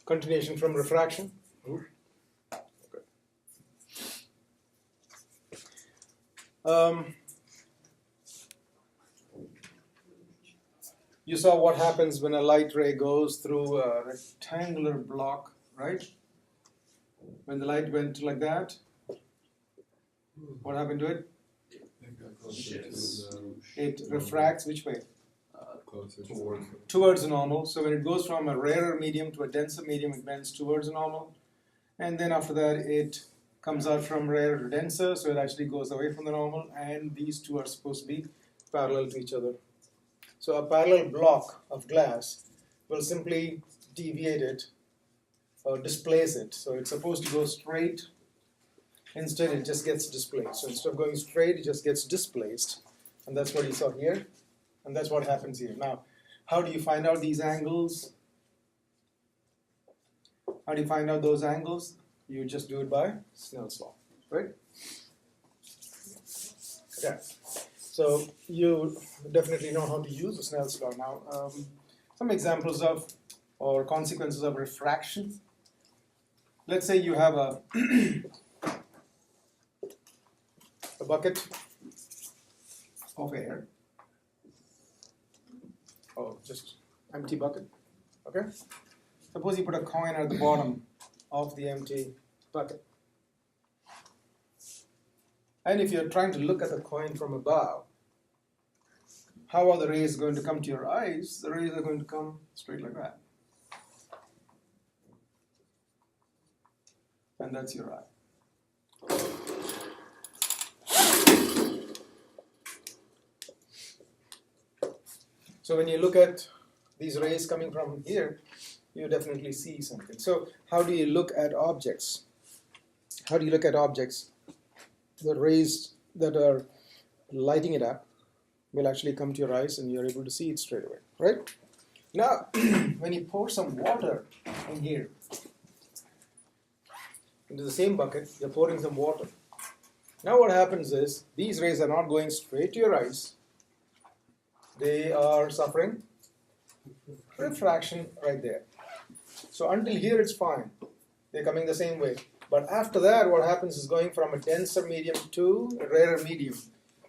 Continuation from refraction. You saw what happens when a light ray goes through a rectangular block, right? When the light went like that, what happened to it? It refracts which way? Towards the normal. So when it goes from a rarer medium to a denser medium, it bends towards the normal. And then after that, it comes out from rarer to denser, so it actually goes away from the normal, and these two are supposed to be parallel to each other. So a parallel block of glass will simply deviate it or displace it. So it's supposed to go straight. Instead, it just gets displaced. So instead of going straight, it just gets displaced. And that's what you saw here. And that's what happens here. Now, how do you find out these angles? How do you find out those angles? You just do it by Snell's law, right? Okay. So you definitely know how to use the Snell's law now. Some examples of or consequences of refraction. Let's say you have a bucket of air. Oh, just empty bucket. Okay. Suppose you put a coin at the bottom of the empty bucket. And if you're trying to look at the coin from above, how are the rays going to come to your eyes? The rays are going to come straight like that. And that's your eye. So when you look at these rays coming from here, you definitely see something. So how do you look at objects? How do you look at objects? The rays that are lighting it up will actually come to your eyes and you're able to see it straight away, right? Now, when you pour some water in here, into the same bucket, you're pouring some water. Now what happens is, these rays are not going straight to your eyes. They are suffering refraction right there. So until here it's fine. They're coming the same way. But after that, what happens is going from a denser medium to a rarer medium.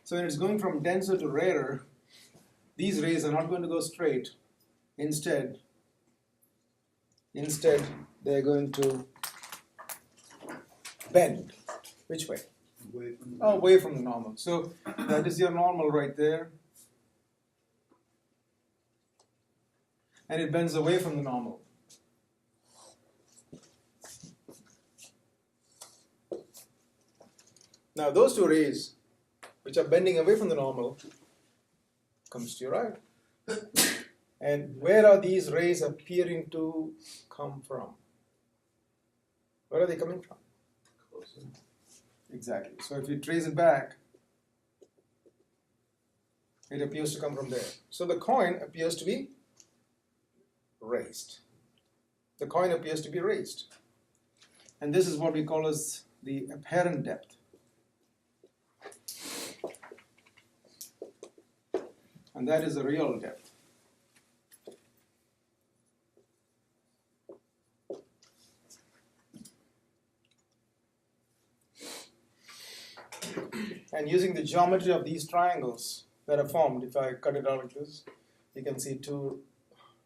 So when it's going from denser to rarer, these rays are not going to go straight. Instead, they're going to bend. Which way? Away from the normal. So that is your normal right there. And it bends away from the normal. Now those two rays, which are bending away from the normal, comes to your eye. And where are these rays appearing to come from? Where are they coming from? Closer. Exactly. So if you trace it back, it appears to come from there. So the coin appears to be raised. The coin appears to be raised. And this is what we call as the apparent depth. And that is the real depth. And using the geometry of these triangles that are formed, if I cut it out like this, you can see two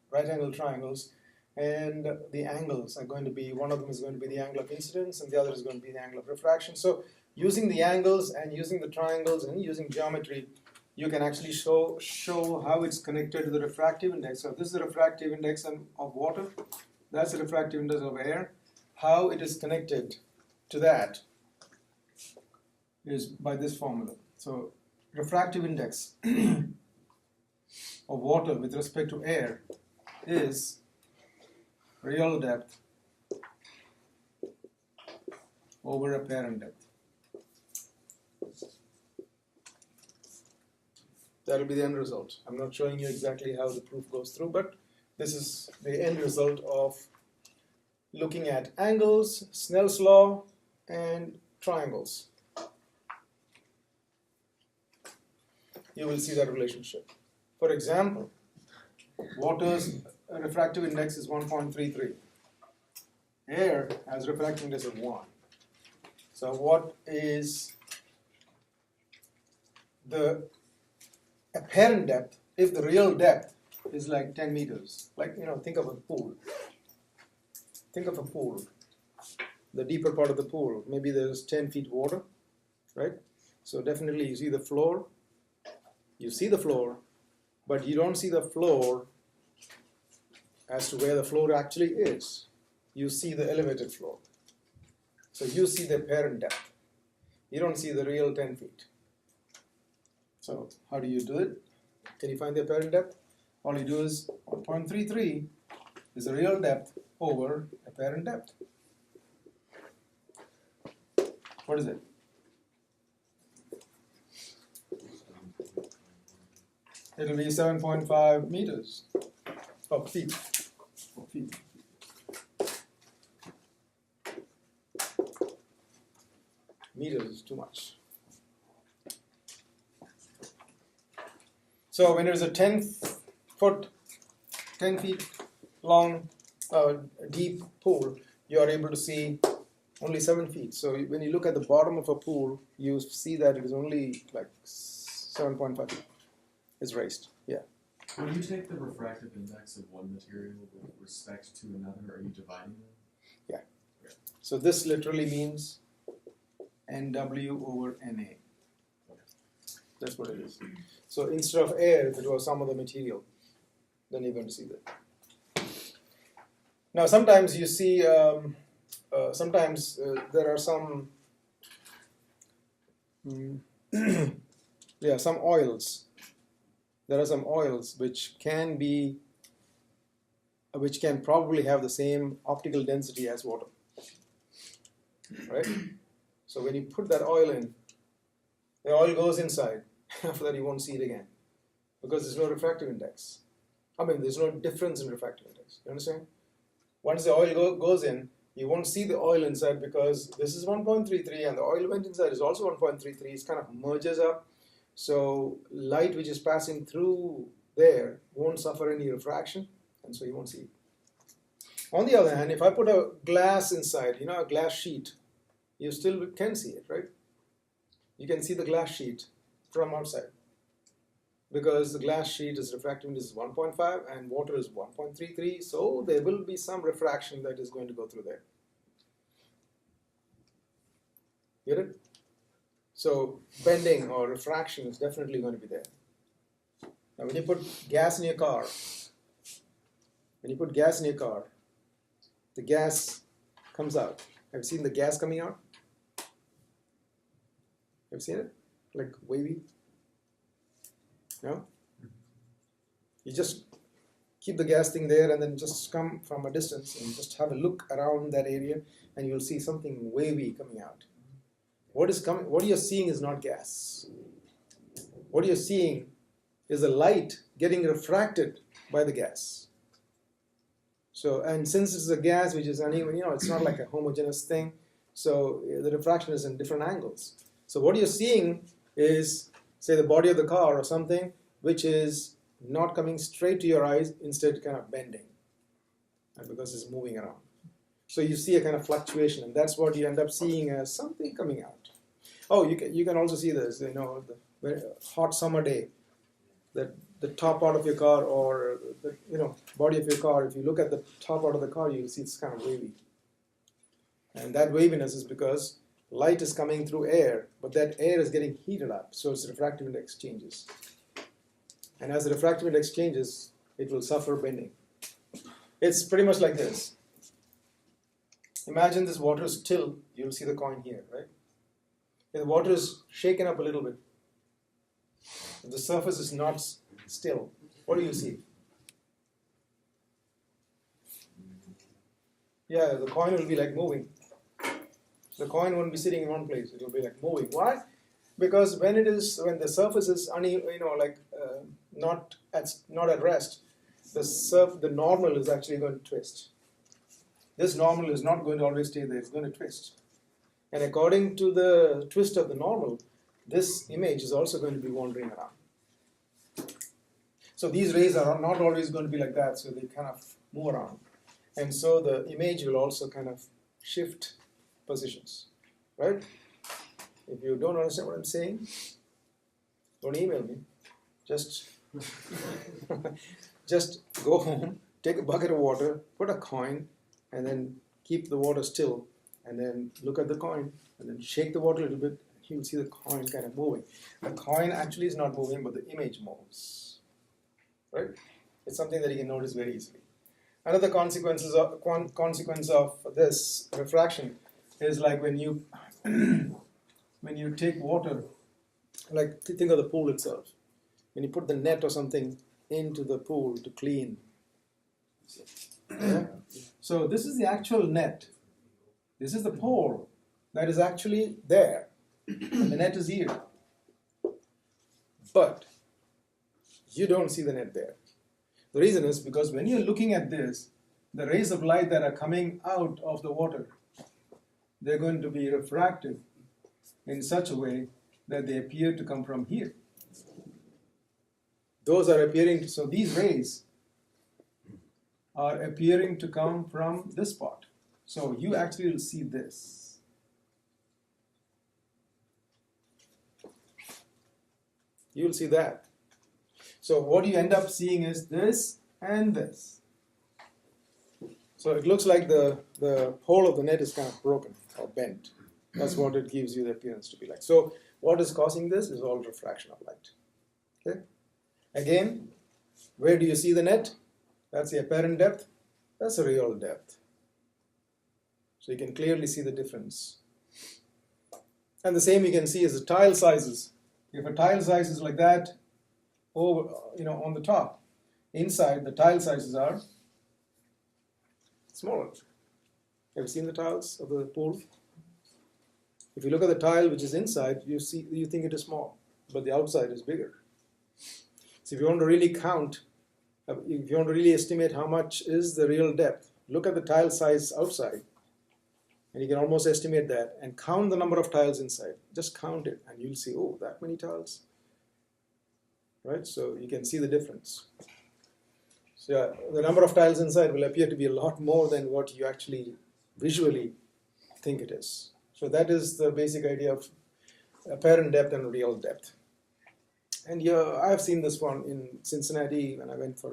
right angle triangles, and the angles are going to be, one of them is going to be the angle of incidence and the other is going to be the angle of refraction. So using the angles and using the triangles and using geometry, you can actually show how it's connected to the refractive index. So this is the refractive index of water, that's the refractive index of air. How it is connected to that is by this formula. So refractive index of water with respect to air is real depth over apparent depth. That will be the end result. I'm not showing you exactly how the proof goes through, but this is the end result of looking at angles, Snell's law, and triangles. You will see that relationship. For example, water's refractive index is 1.33. Air has refracting index of 1. So what is the apparent depth if the real depth is like 10 meters? Like, think of a pool. Think of a pool. The deeper part of the pool, maybe there's 10 feet water, right? So definitely you see the floor. You see the floor, but you don't see the floor as to where the floor actually is. You see the elevated floor. So you see the apparent depth. You don't see the real 10 feet. So how do you do it? Can you find the apparent depth? All you do is 1.33 is the real depth over apparent depth. What is it? It'll be 7.5 meters. Oh, feet. Oh, feet. Meters is too much. So when there's a 10 feet long, deep pool, you are able to see only 7 feet. So when you look at the bottom of a pool, you see that it is only like 7.5 feet. It's raised. Yeah. When you take the refractive index of one material with respect to another, are you dividing them? Yeah. So this literally means NW over NA. That's what it is. So instead of air, if it was some other material, then you're going to see that. Now sometimes you see, there are some, some oils. There are some oils which can probably have the same optical density as water, right? So when you put that oil in, the oil goes inside. After that, you won't see it again because there's no refractive index. I mean, there's no difference in refractive index. You understand? Once the oil goes in, you won't see the oil inside because this is 1.33 and the oil went inside is also 1.33. It kind of merges up. So light which is passing through there won't suffer any refraction, and so you won't see it. On the other hand, if I put a glass inside, a glass sheet, you still can see it, right? You can see the glass sheet from outside because the glass sheet is refractive index is 1.5 and water is 1.33, so there will be some refraction that is going to go through there. Get it? So bending or refraction is definitely going to be there. Now when you put gas in your car, the gas comes out. Have you seen the gas coming out? Have you seen it? Like wavy? No? You just keep the gas thing there and then just come from a distance and just have a look around that area and you'll see something wavy coming out. What you're seeing is not gas. What you're seeing is the light getting refracted by the gas. So, and since it's a gas which is uneven, it's not like a homogeneous thing, so the refraction is in different angles. So what you're seeing is, say, the body of the car or something, which is not coming straight to your eyes, instead kind of bending, and because it's moving around. So you see a kind of fluctuation, and that's what you end up seeing as something coming out. Oh, you can also see this, the very hot summer day, that the top part of your car or the body of your car, if you look at the top part of the car, you'll see it's kind of wavy. And that waviness is because light is coming through air, but that air is getting heated up, so its refractive index changes. And as the refractive index changes, it will suffer bending. It's pretty much like this. Imagine this water is still, you'll see the coin here, right? If the water is shaken up a little bit, if the surface is not still, what do you see? Yeah, the coin will be like moving. The coin won't be sitting in one place, it will be like moving. Why? Because when the surface is not at rest, the normal is actually going to twist. This normal is not going to always stay there, it's going to twist. And according to the twist of the normal, this image is also going to be wandering around. So these rays are not always going to be like that, so they kind of move around. And so the image will also kind of shift positions, right? If you don't understand what I'm saying, don't email me. Just just go home, take a bucket of water, put a coin, and then keep the water still, and then look at the coin, and then shake the water a little bit. You'll see the coin kind of moving. The coin actually is not moving, but the image moves, right? It's something that you can notice very easily. Another consequence of this refraction is like when you when you take water, like think of the pool itself. When you put the net or something into the pool to clean. Yeah? So this is the actual net. This is the pole that is actually there. And the net is here. But you don't see the net there. The reason is because when you're looking at this, the rays of light that are coming out of the water, they're going to be refracted in such a way that they appear to come from here. Those are appearing, so these rays are appearing to come from this spot. So you actually will see this. You will see that. So what you end up seeing is this and this. So it looks like the whole of the net is kind of broken or bent. That's what it gives you the appearance to be like. So what is causing this is all refraction of light. Okay? Again, where do you see the net? That's the apparent depth. That's the real depth. So you can clearly see the difference. And the same you can see is the tile sizes. If a tile size is like that, over, on the top, inside the tile sizes are smaller. Have you seen the tiles of the pool? If you look at the tile which is inside, you think it is small, but the outside is bigger. So if you want to really count, if you want to really estimate how much is the real depth, look at the tile size outside, and you can almost estimate that, and count the number of tiles inside. Just count it, and you'll see, oh, that many tiles. Right? So you can see the difference. So yeah, the number of tiles inside will appear to be a lot more than what you actually visually think it is. So that is the basic idea of apparent depth and real depth. And yeah, I have seen this one in Cincinnati when I went for,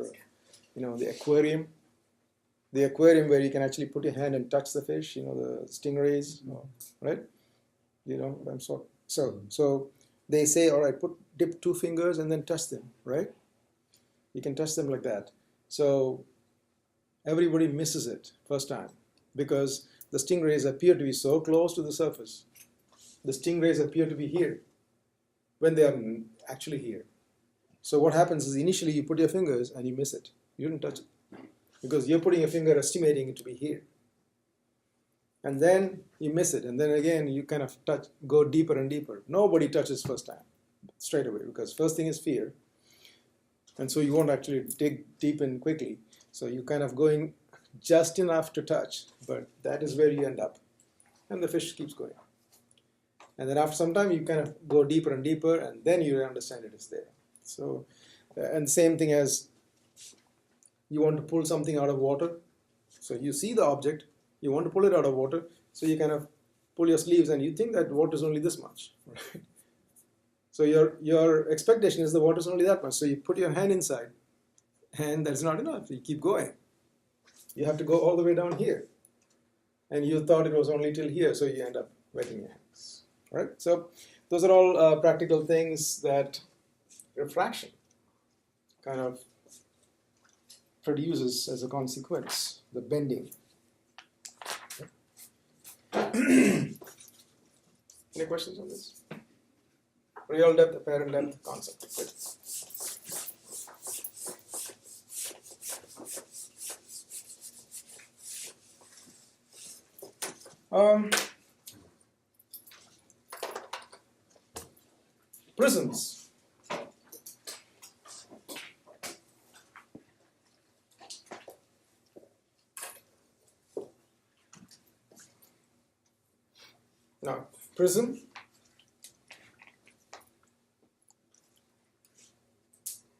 the aquarium. The aquarium where you can actually put your hand and touch the fish, the stingrays, right? So they say, all right, dip 2 fingers and then touch them, right? You can touch them like that. So everybody misses it first time because the stingrays appear to be so close to the surface. The stingrays appear to be here when they are actually here. So what happens is initially you put your fingers and you miss it. You didn't touch it because you're putting your finger estimating it to be here. And then you miss it, and then again you kind of go deeper and deeper. Nobody touches first time straight away because first thing is fear. And so you won't actually dig deep in quickly. So you're kind of going just enough to touch, but that is where you end up. And the fish keeps going. And then after some time, you kind of go deeper and deeper, and then you understand it is there. So, and the same thing as you want to pull something out of water. So you see the object, you want to pull it out of water, so you kind of pull your sleeves, and you think that water is only this much. Right? So your expectation is the water is only that much. So you put your hand inside, and that's not enough. You keep going. You have to go all the way down here. And you thought it was only till here, so you end up wetting your hands. Right? So those are all practical things that refraction kind of produces as a consequence, the bending. Any questions on this? Real depth, apparent depth concept. Good. Prisms. Now, prism.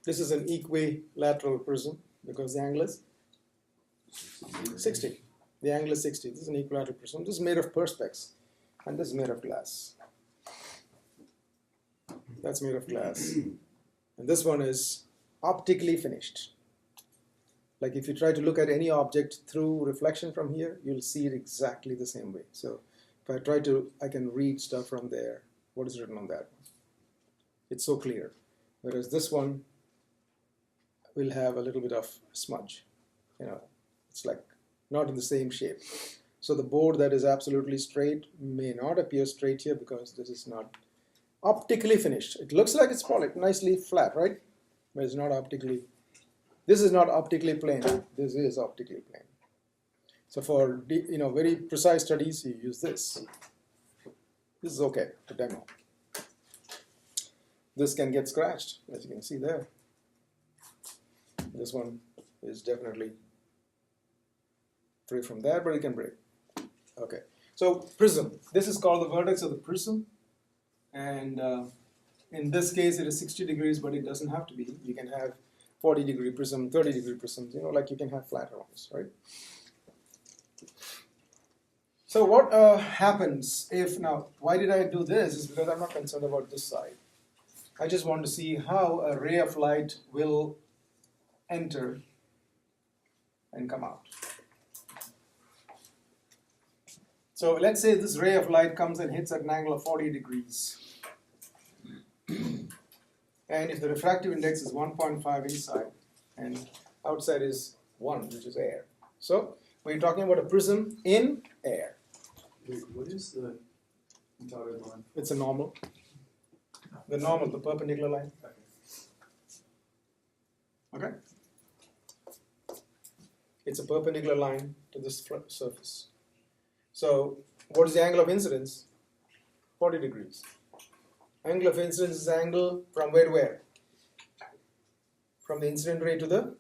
This is an equilateral prism because the angle is 60. The angle is 60. This is an equilateral prism. This is made of perspex, and this is made of glass. That's made of glass. And this one is optically finished. Like if you try to look at any object through reflection from here, you'll see it exactly the same way. So if I try to, I can read stuff from there. What is written on that? It's so clear. Whereas this one will have a little bit of smudge. You know, it's like not in the same shape. So the board that is absolutely straight may not appear straight here because this is not optically finished. It looks like it's polished, nicely flat, right? But it's not optically. This is not optically plane. This is optically plane. So for very precise studies, you use this. This is okay to demo. This can get scratched, as you can see there. This one is definitely free from that, but it can break. Okay. So prism. This is called the vertex of the prism, and in this case, it is 60 degrees, but it doesn't have to be. You can have 40-degree prism, 30-degree prisms, like you can have flat ones, right? So what happens if, now, why did I do this? Is because I'm not concerned about this side. I just want to see how a ray of light will enter and come out. So let's say this ray of light comes and hits at an angle of 40 degrees. And if the refractive index is 1.5 inside and outside is 1, which is air. So we're talking about a prism in air. Wait, what is the dotted line? It's a normal. The normal, the perpendicular line. Okay? It's a perpendicular line to this surface. So what is the angle of incidence? 40 degrees. Angle of incidence is angle from where to where? From the incident ray to the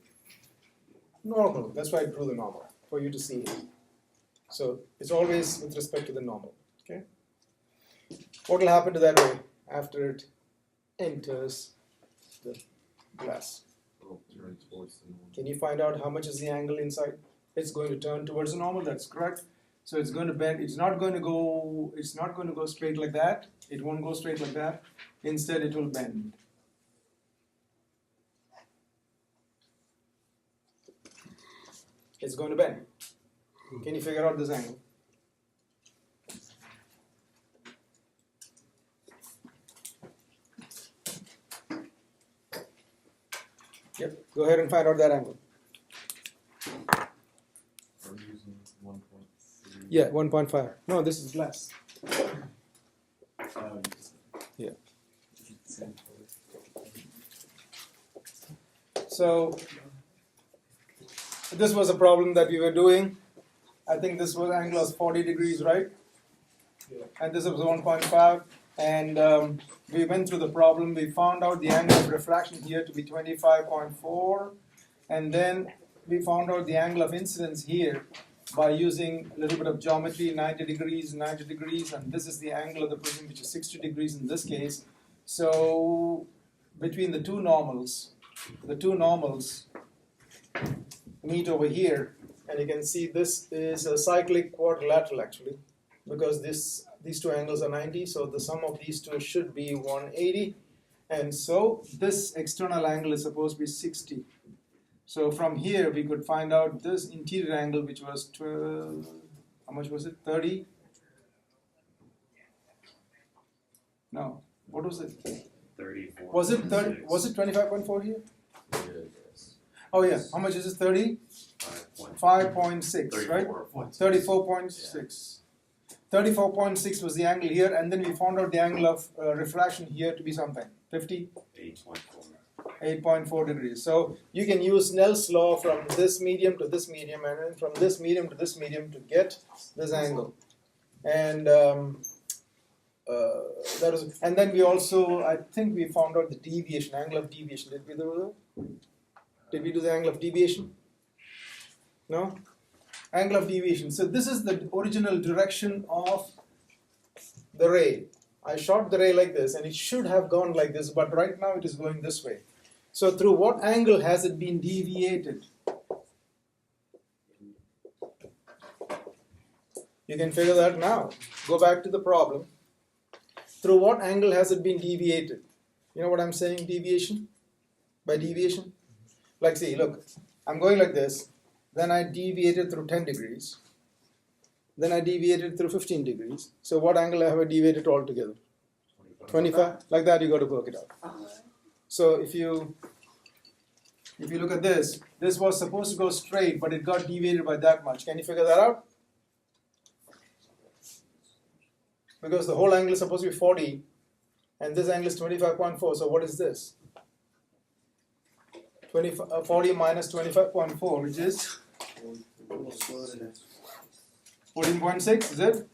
normal. That's why I drew the normal, for you to see it. So it's always with respect to the normal. Okay? What will happen to that ray after it enters the glass? Can you find out how much is the angle inside? It's going to turn towards the normal. That's correct. So it's going to bend. It's not going to go straight like that. It won't go straight like that. Instead, it will bend. It's going to bend. Can you figure out this angle? Yep. Go ahead and find out that angle. Are we using 1.3? Yeah, 1.5. No, this is glass. Yeah. So this was a problem that we were doing. I think this was angle was 40 degrees, right? Yeah. And this was 1.5. And we went through the problem. We found out the angle of refraction here to be 25.4. And then we found out the angle of incidence here by using a little bit of geometry, 90 degrees, 90 degrees. And this is the angle of the prism, which is 60 degrees in this case. So between the two normals meet over here. And you can see this is a cyclic quadrilateral actually, because these two angles are 90, so the sum of these two should be 180. And so this external angle is supposed to be 60. So from here we could find out this interior angle, which was 12, how much was it? 30? No, what was it? 34. Was it 30? Was it 25.4 here? Yes. Oh yeah, how much is this? 30? 5.6, right? 34.6. 34.6 was the angle here, and then we found out the angle of refraction here to be something, 50? 8.4 degrees. So you can use Snell's law from this medium to this medium, and then from this medium to this medium to get this angle. And that was, and then we also, I think we found out the deviation, angle of deviation. Did we do that? Did we do the angle of deviation? No? Angle of deviation. So this is the original direction of the ray. I shot the ray like this, and it should have gone like this, but right now it is going this way. So through what angle has it been deviated? You can figure that now. Go back to the problem. Through what angle has it been deviated? You know what I'm saying, deviation? By deviation? Like, see, look, I'm going like this, then I deviated through 10 degrees, then I deviated through 15 degrees. So what angle have I deviated altogether? 25? Like that, you got to work it out. So if you look at this was supposed to go straight, but it got deviated by that much. Can you figure that out? Because the whole angle is supposed to be 40, and this angle is 25.4. So what is this? 40 minus 25.4, which is 14.6, is it?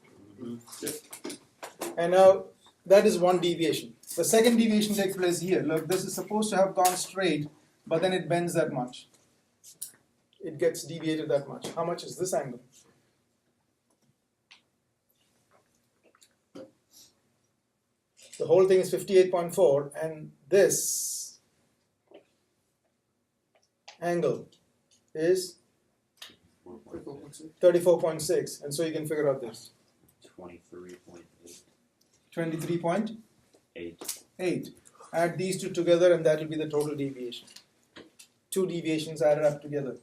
And now that is one deviation. The second deviation takes place here. Look, this is supposed to have gone straight, but then it bends that much. It gets deviated that much. How much is this angle? The whole thing is 58.4, and this angle is 34.6, and so you can figure out this. 23.8. 23.8. Add these two together, and that will be the total deviation. Two deviations added up together.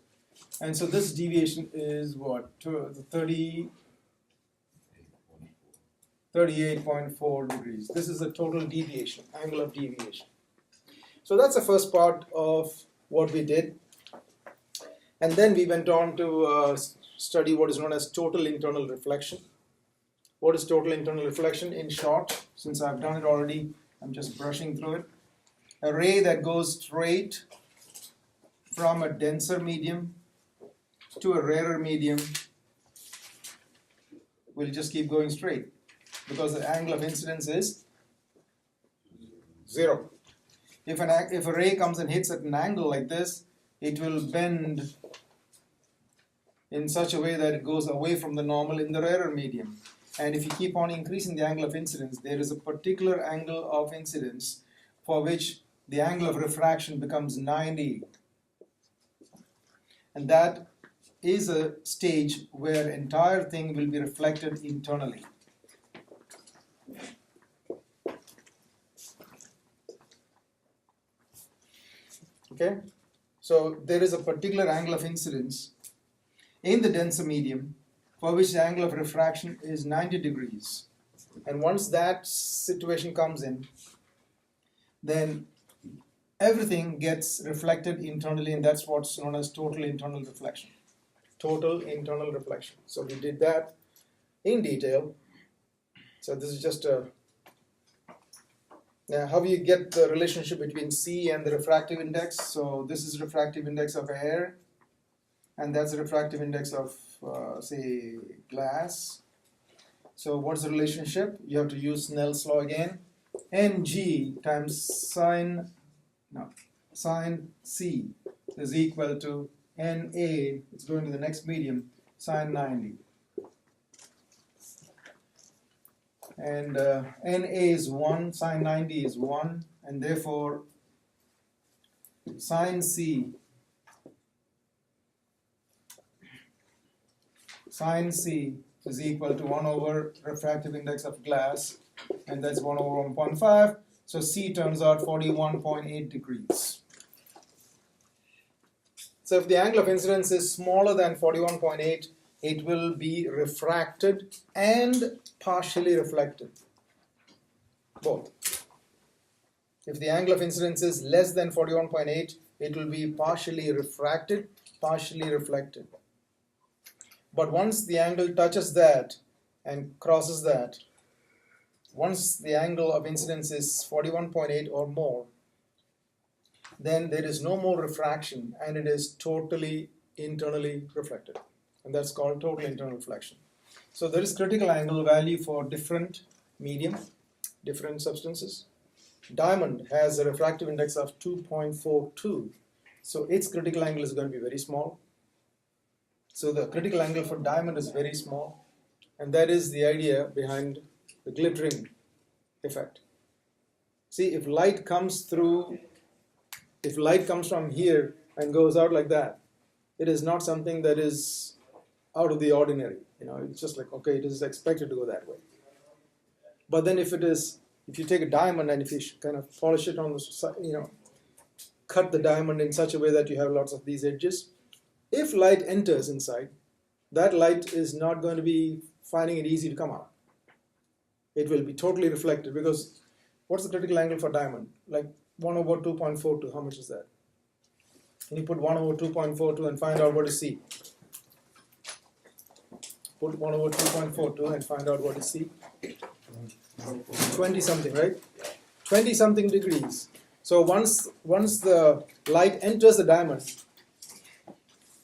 And so this deviation is what? 38.4 degrees. This is the total deviation, angle of deviation. So that's the first part of what we did. And then we went on to study what is known as total internal reflection. What is total internal reflection? In short, since I've done it already, I'm just brushing through it. A ray that goes straight from a denser medium to a rarer medium will just keep going straight, because the angle of incidence is 0. If a ray comes and hits at an angle like this, it will bend in such a way that it goes away from the normal in the rarer medium. And if you keep on increasing the angle of incidence, there is a particular angle of incidence for which the angle of refraction becomes 90. And that is a stage where entire thing will be reflected internally. Okay, so there is a particular angle of incidence in the denser medium for which the angle of refraction is 90 degrees. And once that situation comes in, then everything gets reflected internally, and that's what's known as total internal reflection. Total internal reflection. So we did that in detail. So this is just a now, how you get the relationship between C and the refractive index. So this is refractive index of air, and that's the refractive index of, say, glass. So what's the relationship? You have to use Snell's law again. Ng times sine C is equal to Na, it's going to the next medium, sine 90. And Na is 1, sine 90 is 1, and therefore sine C is equal to 1 over refractive index of glass, and that's 1 over 1.5. So C turns out 41.8 degrees. So if the angle of incidence is smaller than 41.8, it will be refracted and partially reflected, both. If the angle of incidence is less than 41.8, it will be partially refracted, partially reflected. But once the angle touches that and crosses that, once the angle of incidence is 41.8 or more, then there is no more refraction and it is totally internally reflected. And that's called total internal reflection. So there is critical angle value for different medium, different substances. Diamond has a refractive index of 2.42, so its critical angle is going to be very small. So the critical angle for diamond is very small, and that is the idea behind the glittering effect. See, if light comes from here and goes out like that, it is not something that is out of the ordinary. It's just like, okay, it is expected to go that way. But then if you take a diamond and if you kind of polish it on the side, cut the diamond in such a way that you have lots of these edges, if light enters inside, that light is not going to be finding it easy to come out. It will be totally reflected, because what's the critical angle for diamond? Like 1 over 2.42, how much is that? Can you put 1 over 2.42 and find out what is C? Put 1 over 2.42 and find out what is C. 20 something, right? 20 something degrees. So once the light enters the diamond,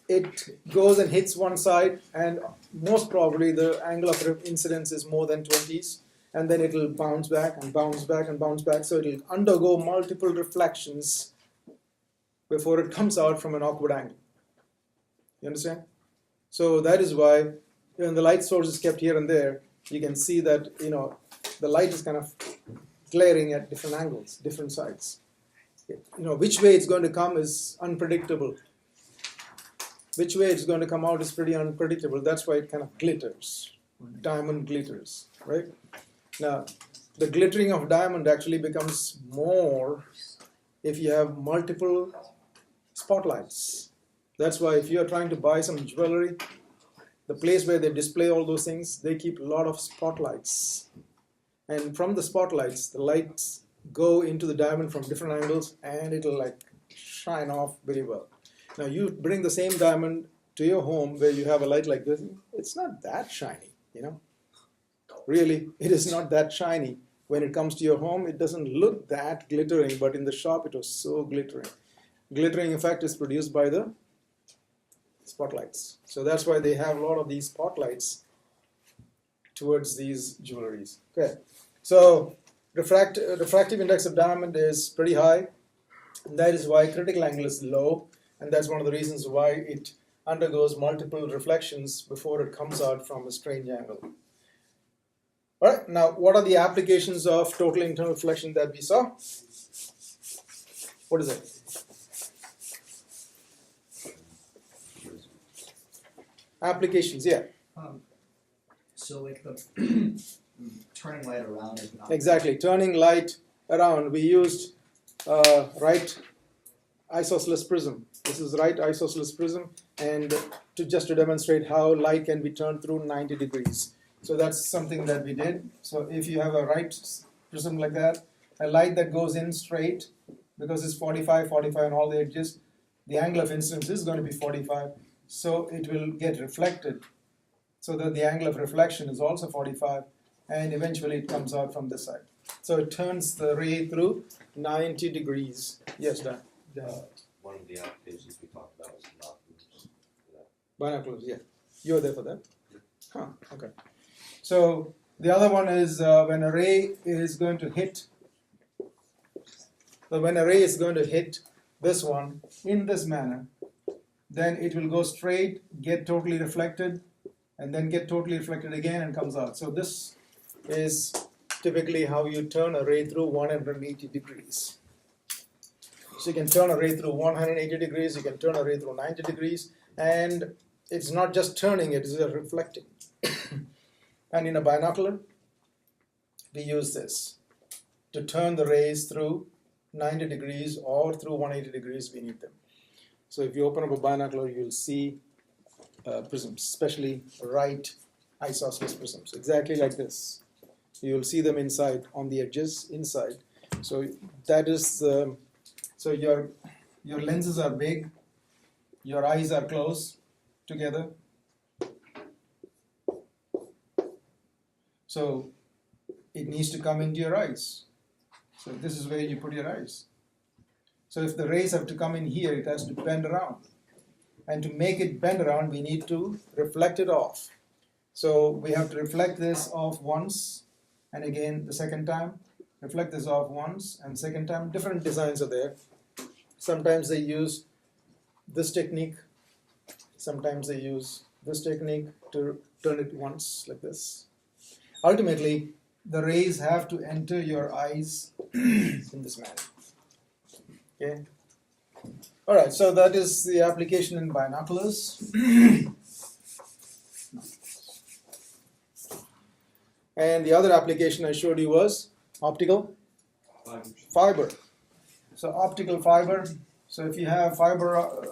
it goes and hits one side, and most probably the angle of incidence is more than 20s, and then it will bounce back and bounce back and bounce back. So it will undergo multiple reflections before it comes out from an awkward angle. You understand? So that is why when the light source is kept here and there, you can see that the light is kind of glaring at different angles, different sides. Which way it's going to come is unpredictable. Which way it's going to come out is pretty unpredictable. That's why it kind of glitters. Diamond glitters, right? Now, the glittering of diamond actually becomes more if you have multiple spotlights. That's why if you are trying to buy some jewelry, the place where they display all those things, they keep a lot of spotlights. And from the spotlights, the lights go into the diamond from different angles, and it'll like shine off very well. Now you bring the same diamond to your home where you have a light like this, it's not that shiny, Really, it is not that shiny. When it comes to your home, it doesn't look that glittering, but in the shop it was so glittering. Glittering effect is produced by the spotlights. So that's why they have a lot of these spotlights towards these jewelries. Okay, so refractive index of diamond is pretty high, and that is why critical angle is low, and that's one of the reasons why it undergoes multiple reflections before it comes out from a strange angle. All right, now what are the applications of total internal reflection that we saw? What is it? Applications, yeah. So like the turning light around is not Exactly, turning light around. We used right isosceles prism. This is right isosceles prism, and to demonstrate how light can be turned through 90 degrees. So that's something that we did. So if you have a right prism like that, a light that goes in straight, because it's 45 on all the edges, the angle of incidence is going to be 45. So it will get reflected, so that the angle of reflection is also 45, and eventually it comes out from this side. So it turns the ray through 90 degrees. Yes, Dan? One of the applications we talked about was binoculars. Binoculars, yeah. You were there for that? Huh, okay. So the other one is when a ray is going to hit, this one in this manner, then it will go straight, get totally reflected, and then get totally reflected again and comes out. So this is typically how you turn a ray through 180 degrees. So you can turn a ray through 180 degrees, you can turn a ray through 90 degrees, and it's not just turning, it is reflecting. And in a binocular, we use this to turn the rays through 90 degrees or through 180 degrees, we need them. So if you open up a binocular, you'll see prisms, especially right isosceles prisms, exactly like this. You'll see them inside, on the edges, inside. So that is, so your lenses are big, your eyes are close together. So it needs to come into your eyes. So this is where you put your eyes. So if the rays have to come in here, it has to bend around. And to make it bend around, we need to reflect it off. So we have to reflect this off once, and again the second time. Reflect this off once, and second time. Different designs are there. Sometimes they use this technique. Sometimes they use this technique to turn it once, like this. Ultimately, the rays have to enter your eyes in this manner. Okay. All right. So that is the application in binoculars. And the other application I showed you was optical fiber. So optical fiber. So if you have fiber,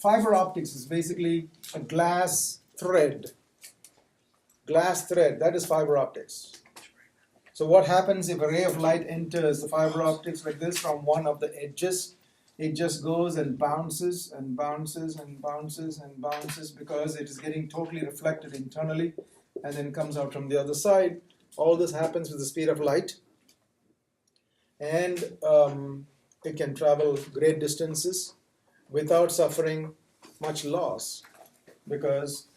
fiber optics is basically a glass thread. Glass thread, that is fiber optics. So what happens if a ray of light enters the fiber optics like this from one of the edges? It just goes and bounces and bounces and bounces and bounces because it is getting totally reflected internally and then comes out from the other side. All this happens with the speed of light. And it can travel great distances without suffering much loss because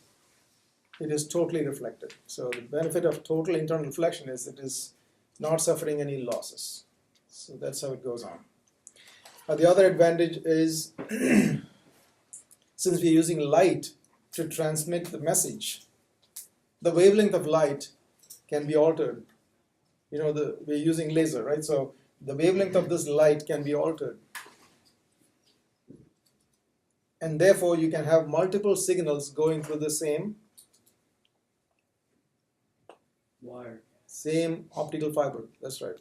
it is totally reflected. So the benefit of total internal reflection is it is not suffering any losses. So that's how it goes on. The other advantage is since we're using light to transmit the message, the wavelength of light can be altered. We're using laser, right? So the wavelength of this light can be altered. And therefore you can have multiple signals going through the same Wire. same optical fiber. That's right.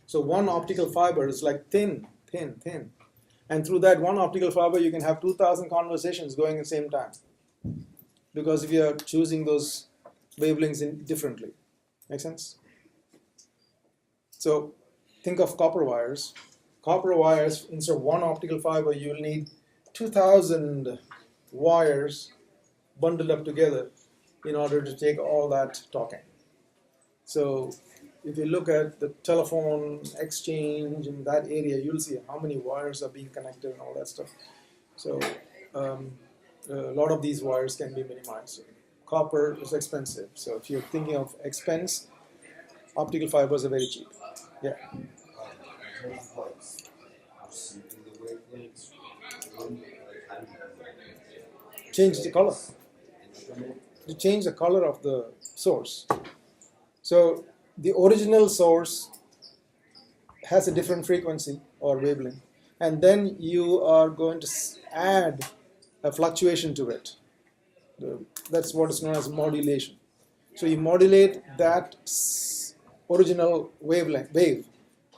So one optical fiber is like thin. And through that one optical fiber you can have 2,000 conversations going at the same time. Because if you are choosing those wavelengths differently. Make sense? So think of copper wires. Copper wires, instead of one optical fiber, you'll need 2,000 wires bundled up together in order to take all that talking. So if you look at the telephone exchange in that area, you'll see how many wires are being connected and all that stuff. So a lot of these wires can be minimized. Copper is expensive. So if you're thinking of expense, optical fibers are very cheap. Yeah. Change the color. To change the color of the source. So the original source has a different frequency or wavelength, and then you are going to add a fluctuation to it. That's what is known as modulation. So you modulate that original wave,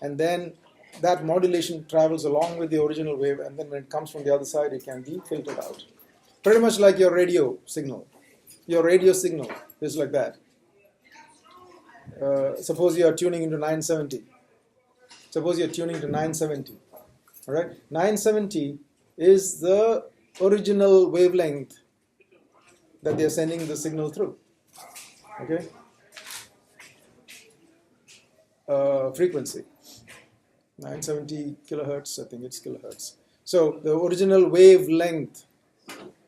and then that modulation travels along with the original wave, and then when it comes from the other side, it can be filtered out. Pretty much like your radio signal. Your radio signal is like that. Suppose you are tuning into 970. Suppose you're tuning to 970. All right? 970 is the original wavelength that they're sending the signal through. Okay? Frequency. 970 kilohertz, I think it's kilohertz. So the original wavelength,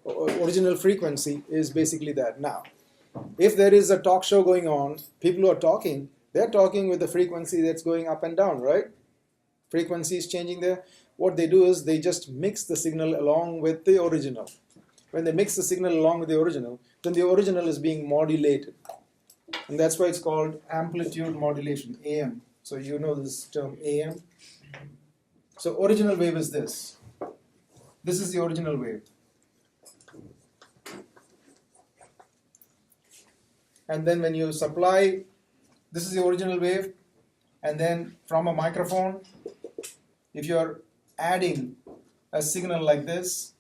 original frequency is basically that. Now, if there is a talk show going on, people who are talking, they're talking with the frequency that's going up and down, right? Frequency is changing there. What they do is they just mix the signal along with the original. When they mix the signal along with the original, then the original is being modulated. And that's why it's called amplitude modulation, AM. So you know this term AM. So original wave is this. This is the original wave. And then when you supply, this is the original wave, and then from a microphone, if you're adding a signal like this,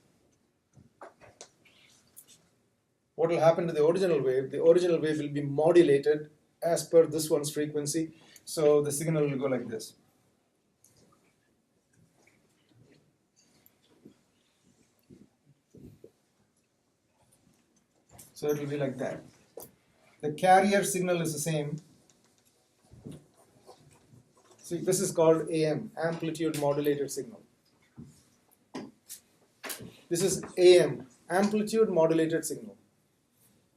what will happen to the original wave? The original wave will be modulated as per this one's frequency, so the signal will go like this. So it will be like that. The carrier signal is the same. See, this is called AM, amplitude modulated signal. This is AM, amplitude modulated signal.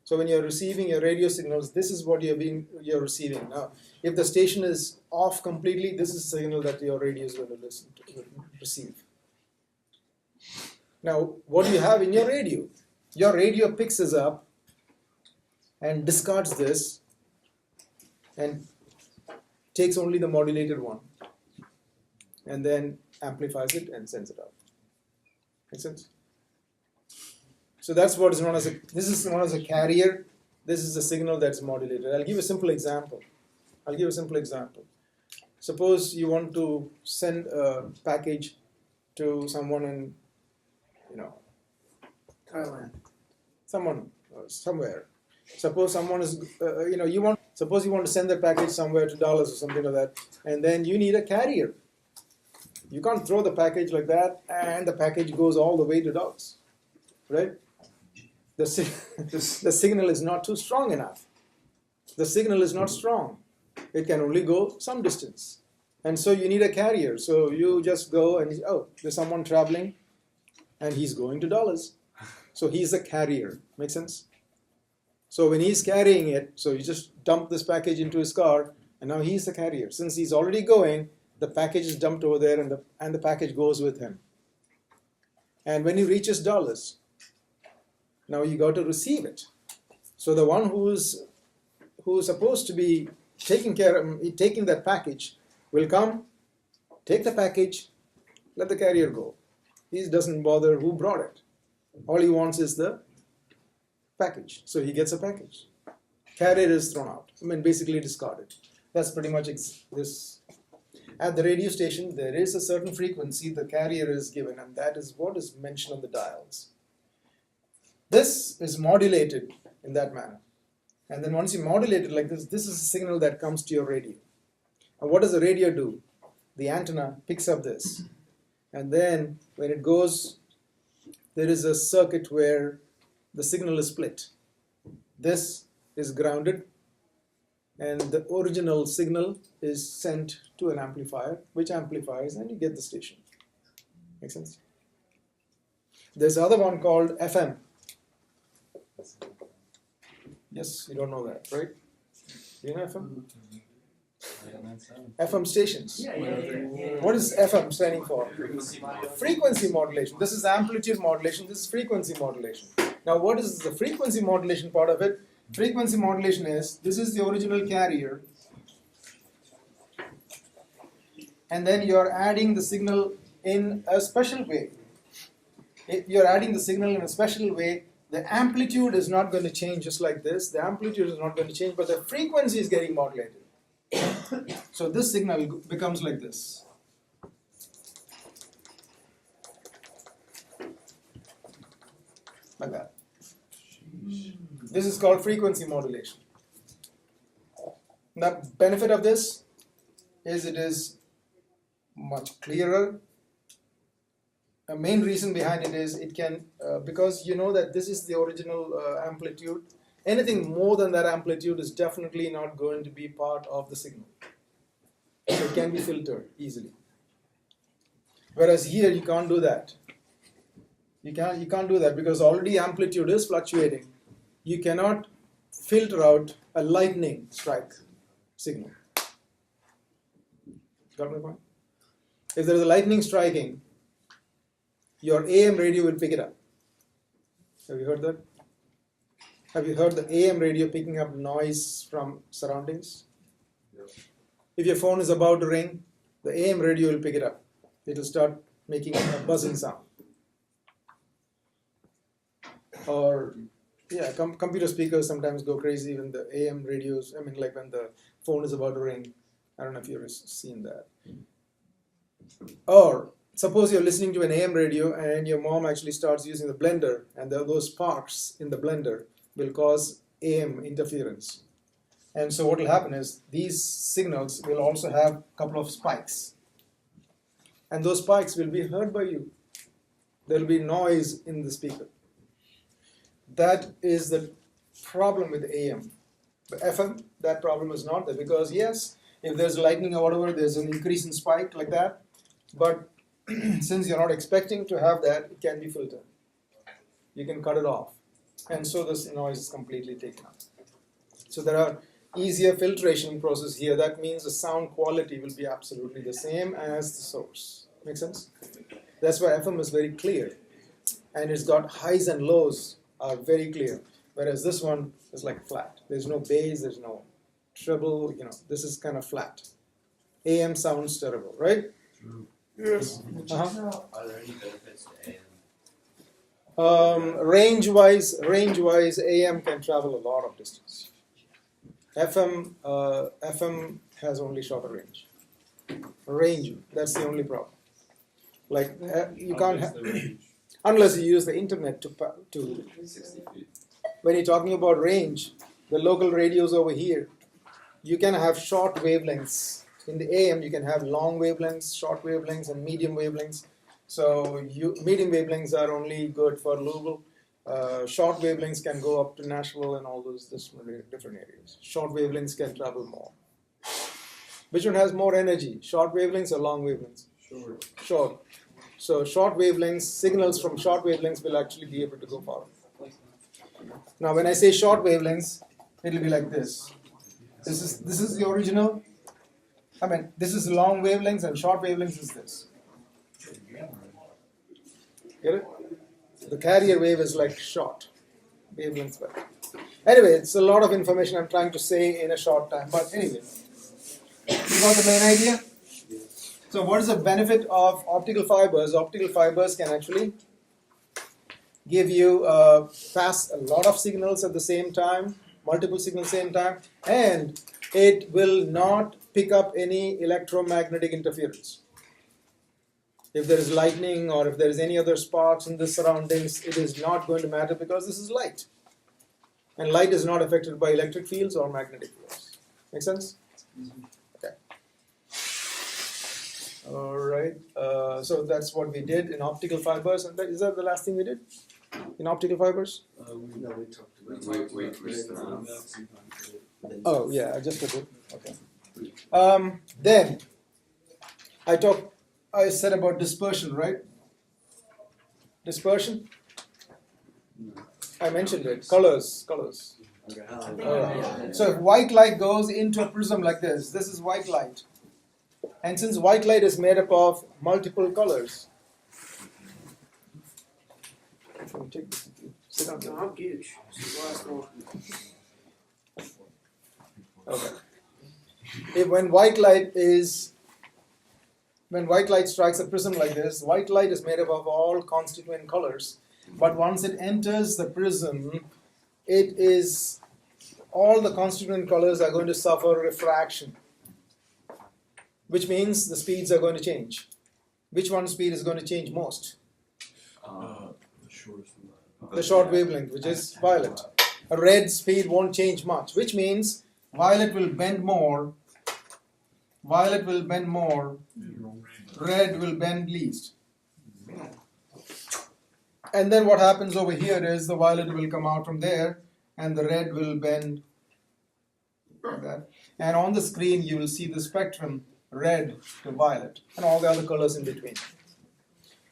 So when you're receiving your radio signals, this is what you're receiving. Now, if the station is off completely, this is the signal that your radio is going to receive. Now, what do you have in your radio? Your radio picks this up and discards this and takes only the modulated one and then amplifies it and sends it out. Make sense? So that's what is known as this is known as a carrier. This is a signal that's modulated. I'll give a simple example. Suppose you want to send a package to someone in, Thailand, somewhere. Suppose someone is, suppose you want to send the package somewhere to Dallas or something like that, and then you need a carrier. You can't throw the package like that, and the package goes all the way to Dallas, right? The signal is not too strong enough. The signal is not strong. It can only go some distance. And so you need a carrier. So you just go and, there's someone traveling and he's going to Dallas. So he's a carrier. Make sense? So when he's carrying it, so you just dump this package into his car and now he's the carrier. Since he's already going, the package is dumped over there and the package goes with him. And when he reaches Dallas, now you got to receive it. So the one who's supposed to be taking that package will come, take the package, let the carrier go. He doesn't bother who brought it. All he wants is the package. So he gets a package. Carrier is thrown out. Basically discarded. That's pretty much this. At the radio station, there is a certain frequency the carrier is given, and that is what is mentioned on the dials. This is modulated in that manner. And then once you modulate it like this, this is a signal that comes to your radio. And what does the radio do? The antenna picks up this. And then when it goes, there is a circuit where the signal is split. This is grounded, and the original signal is sent to an amplifier, which amplifies, and you get the station. Make sense? There's another one called FM. Yes, you don't know that, right? Do you know FM? FM stations. What is FM standing for? Frequency modulation. This is amplitude modulation, this is frequency modulation. Now what is the frequency modulation part of it? Frequency modulation is, this is the original carrier, and then you're adding the signal in a special way. You're adding the signal in a special way. The amplitude is not going to change just like this. The amplitude is not going to change, but the frequency is getting modulated. So this signal becomes like this. Like that. This is called frequency modulation. The benefit of this is it is much clearer. The main reason behind it is it can, because you know that this is the original amplitude, anything more than that amplitude is definitely not going to be part of the signal. So it can be filtered easily. Whereas here you can't do that. You can't do that because already amplitude is fluctuating. You cannot filter out a lightning strike signal. Got my point? If there is a lightning striking, your AM radio will pick it up. Have you heard that? Have you heard the AM radio picking up noise from surroundings? Yes. If your phone is about to ring, the AM radio will pick it up. It will start making a buzzing sound. Or, computer speakers sometimes go crazy when the AM radios, like when the phone is about to ring. I don't know if you've seen that. Or, suppose you're listening to an AM radio and your mom actually starts using the blender, and those sparks in the blender will cause AM interference. And so what will happen is these signals will also have a couple of spikes. And those spikes will be heard by you. There will be noise in the speaker. That is the problem with AM. But FM, that problem is not there because yes, if there's lightning or whatever, there's an increase in spike like that. But since you're not expecting to have that, it can be filtered. You can cut it off. And so this noise is completely taken out. So there are easier filtration process here. That means the sound quality will be absolutely the same as the source. Make sense? That's why FM is very clear. And it's got highs and lows are very clear. Whereas this one is like flat. There's no bass, there's no treble, this is kind of flat. AM sounds terrible, right? True. Yes. Are there any benefits to AM? Range-wise, AM can travel a lot of distance. FM has only shorter range. Range, that's the only problem. Like you can't have, unless you use the internet to. 60 feet. When you're talking about range, the local radios over here, you can have short wavelengths. In the AM, you can have long wavelengths, short wavelengths, and medium wavelengths. So medium wavelengths are only good for Louisville. Short wavelengths can go up to Nashville and all those different areas. Short wavelengths can travel more. Which one has more energy, short wavelengths or long wavelengths? Short. So short wavelengths, signals from short wavelengths will actually be able to go far. Now when I say short wavelengths, it will be like this. This is the original. I mean, this is long wavelengths and short wavelengths is this. Get it? The carrier wave is like short wavelengths. Anyway, it's a lot of information I'm trying to say in a short time. But anyway, you got the main idea? So what is the benefit of optical fibers? Optical fibers can actually give you pass a lot of signals at the same time, multiple signals at the same time, and it will not pick up any electromagnetic interference. If there is lightning or if there is any other sparks in the surroundings, it is not going to matter because this is light. And light is not affected by electric fields or magnetic fields. Make sense? Okay. All right. So that's what we did in optical fibers. And is that the last thing we did in optical fibers? We talked about Oh, yeah, just a bit. Okay. Then I said about dispersion, right? Dispersion? I mentioned it. Colors. So if white light goes into a prism like this is white light. And since white light is made up of multiple colors. Sit down. No, I'm good. This is the last one. Okay. When white light strikes a prism like this, white light is made up of all constituent colors. But once it enters the prism, all the constituent colors are going to suffer refraction, which means the speeds are going to change. Which one speed is going to change most? The short wavelength, which is violet. A red speed won't change much, which means violet will bend more, red will bend least. And then what happens over here is the violet will come out from there and the red will bend like that. And on the screen you will see the spectrum red to violet and all the other colors in between.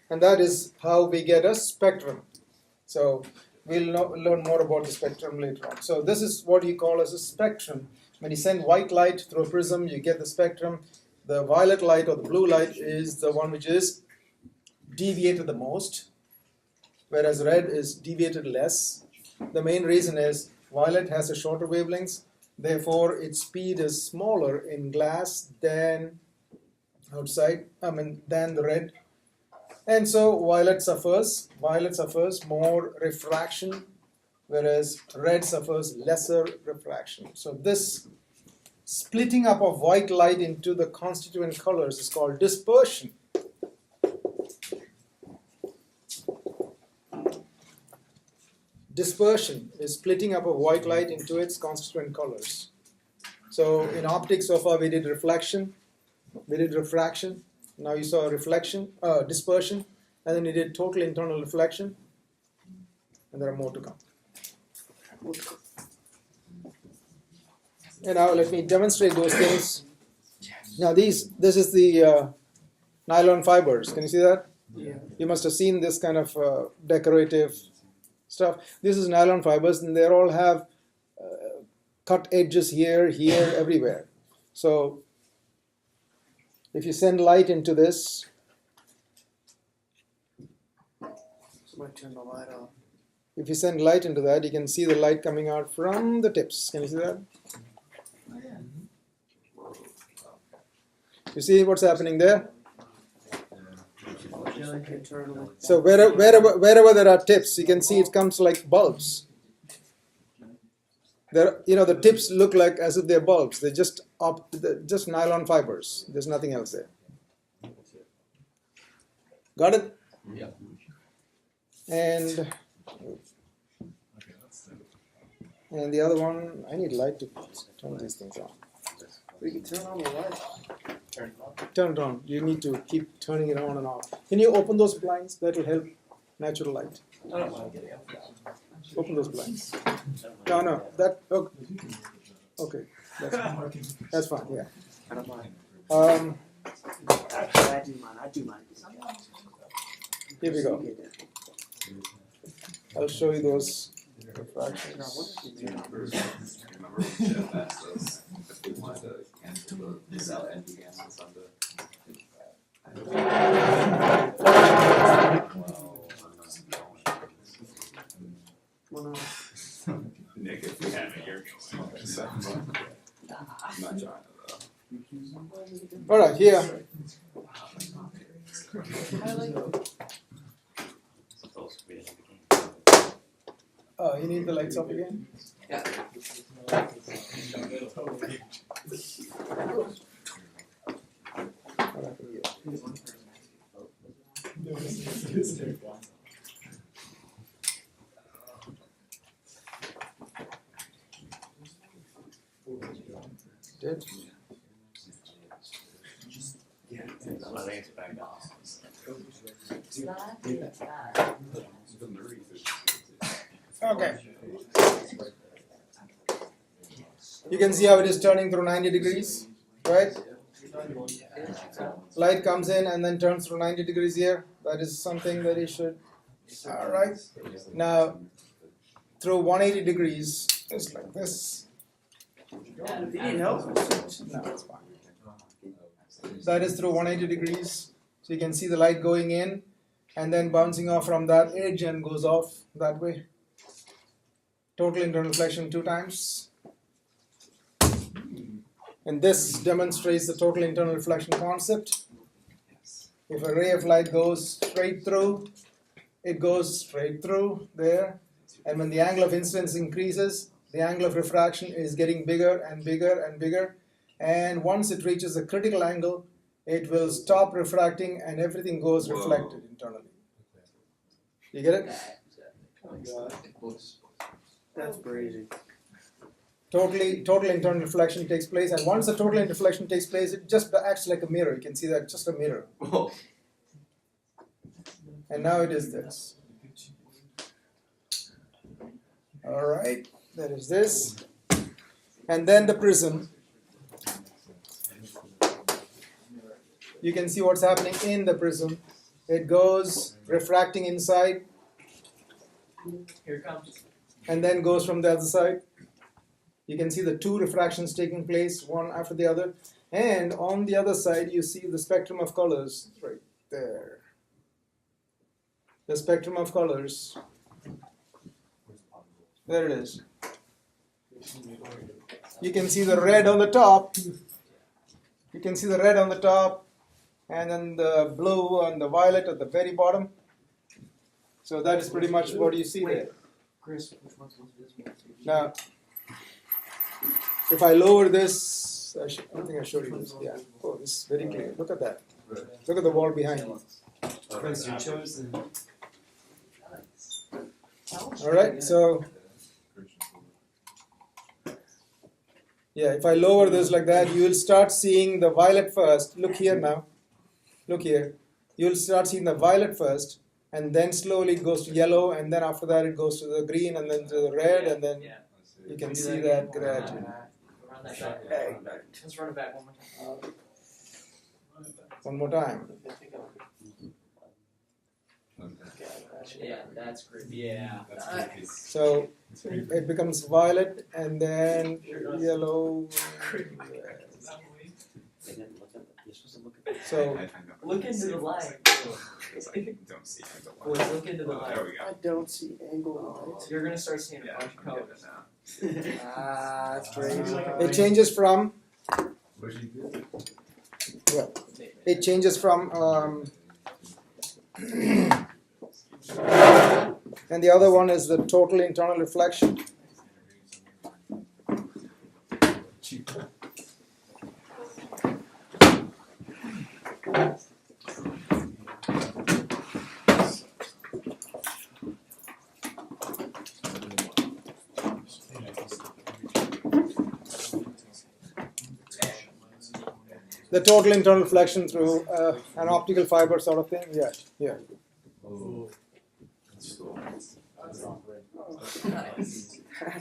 And that is how we get a spectrum. So we'll learn more about the spectrum later on. So this is what you call as a spectrum. When you send white light through a prism, you get the spectrum. The violet light or the blue light is the one which is deviated the most, whereas red is deviated less. The main reason is violet has a shorter wavelengths, therefore its speed is smaller in glass than than the red. And so violet suffers more refraction, whereas red suffers lesser refraction. So this splitting up of white light into the constituent colors is called dispersion. Dispersion is splitting up of white light into its constituent colors. So in optics so far we did reflection, we did refraction, now you saw dispersion, and then we did total internal reflection, and there are more to come. And now let me demonstrate those things. Now this is the nylon fibers. Can you see that? Yeah. You must have seen this kind of decorative stuff. This is nylon fibers, and they all have cut edges here, everywhere. So if you send light into this, Somebody turn the light off. if you send light into that, you can see the light coming out from the tips. Can you see that? You see what's happening there? internally. So wherever there are tips, you can see it comes like bulbs. There, the tips look like as if they're bulbs. They're just nylon fibers. There's nothing else there. Got it? Yeah. And Okay, that's the other one, I need light to turn these things on. We can turn on the light. Turn it on. You need to keep turning it on and off. Can you open those blinds? That will help natural light. Open those blinds. No. That okay. That's fine. Yeah. I don't mind. Here I do mine. we go. I'll show you those refractions. Remember when Jeff asked us if we wanted to cancel the sell empty candles on Nick, if we have it, you're going. So, I'm not trying to All right, here. Oh, you need the lights off again? Did? Okay. You can see how it is turning through 90 degrees, right? Light comes in and then turns through 90 degrees here. That is something that you should. All right. Now, through 180 degrees, just like this. It didn't help. No, it's fine. That is through 180 degrees. So you can see the light going in and then bouncing off from that edge and goes off that way. Total internal reflection 2 times. And this demonstrates the total internal reflection concept. If a ray of light goes straight through, it goes straight through there. And when the angle of incidence increases, the angle of refraction is getting bigger and bigger and bigger. And once it reaches a critical angle, it will stop refracting and everything goes reflected internally. You get it? That's crazy. Total internal reflection takes place, and once the total internal reflection takes place, it just acts like a mirror. You can see that, just a mirror. And now it is this. All right, that is this. And then the prism. You can see what's happening in the prism. It goes refracting inside. Here it comes. And then goes from the other side. You can see the 2 refractions taking place, one after the other. And on the other side, you see the spectrum of colors right there. The spectrum of colors. There it is. You can see the red on the top. You can see the red on the top. And then the blue and the violet at the very bottom. So that is pretty much what you see there. Chris, which one's this one? Now, if I lower this, I don't think I showed you this. Yeah. Oh, this is very clear. Look at that. Look at the wall behind you. Chris, you're chosen. All right. So, yeah, if I lower this like that, you will start seeing the violet first. Look here now. Look here. You'll start seeing the violet first, and then slowly it goes to yellow, and then after that it goes to the green, and then to the red, and then you can see that gradually. Run that back. Let's run it back one more time. One more time. Yeah, that's great. Yeah. So it becomes violet, and then yellow. So Look into the light. don't see it. Boys, look into the There light. we go. I don't see angle lights. You're gonna start seeing a Yeah, bunch of I'm colors. getting it now. Ah, that's crazy. it changes from it changes from And the other one is the total internal reflection. The total internal reflection through an optical fiber sort of thing. Yeah, yeah.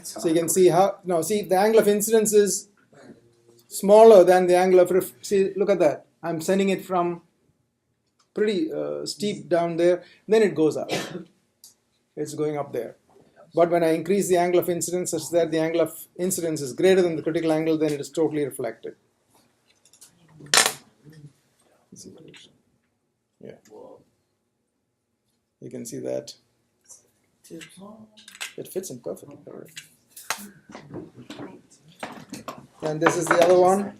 So you can see how, no, see the angle of incidence is smaller than the angle of, see, look at that. I'm sending it from pretty steep down there, then it goes up. It's going up there. But when I increase the angle of incidence such that the angle of incidence is greater than the critical angle, then it is totally reflected. Yeah. You can see that. It fits in perfectly. And this is the other one,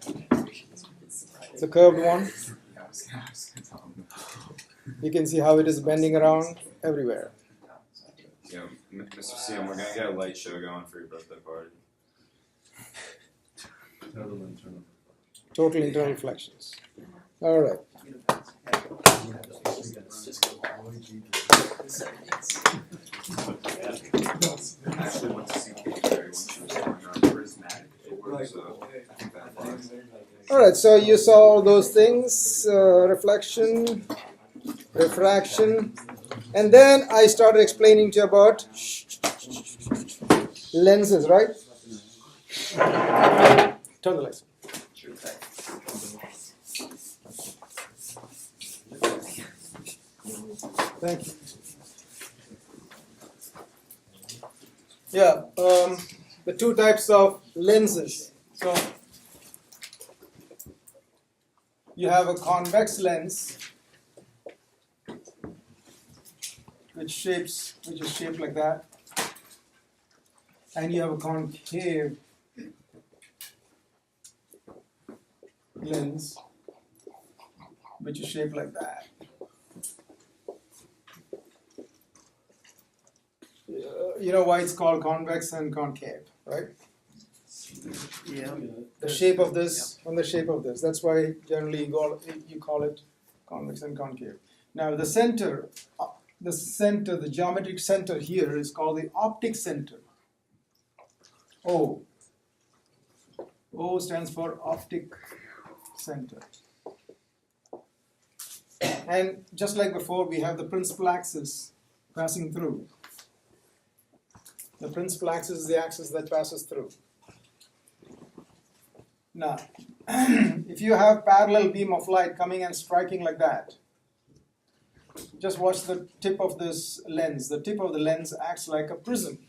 the curved one. You can see how it is bending around everywhere. Yeah, Mr. CM, we're gonna get a light show going for your birthday party. Total internal reflections. All right. I actually went to see Katy Perry when she was on Prismatic. So I think that applies. All right. So you saw all those things: reflection, refraction, and then I started explaining to you about lenses, right? Turn the lights. Thank you. Yeah, the two types of lenses. So you have a convex lens, which is shaped like that, and you have a concave lens, which is shaped like that. You know why it's called convex and concave, right? Yeah. The shape of this and the shape of this. That's why generally you call it convex and concave. Now the center, the geometric center here is called the optic center. O. O stands for optic center. And just like before, we have the principal axis passing through. The principal axis is the axis that passes through. Now, if you have parallel beam of light coming and striking like that, just watch the tip of this lens. The tip of the lens acts like a prism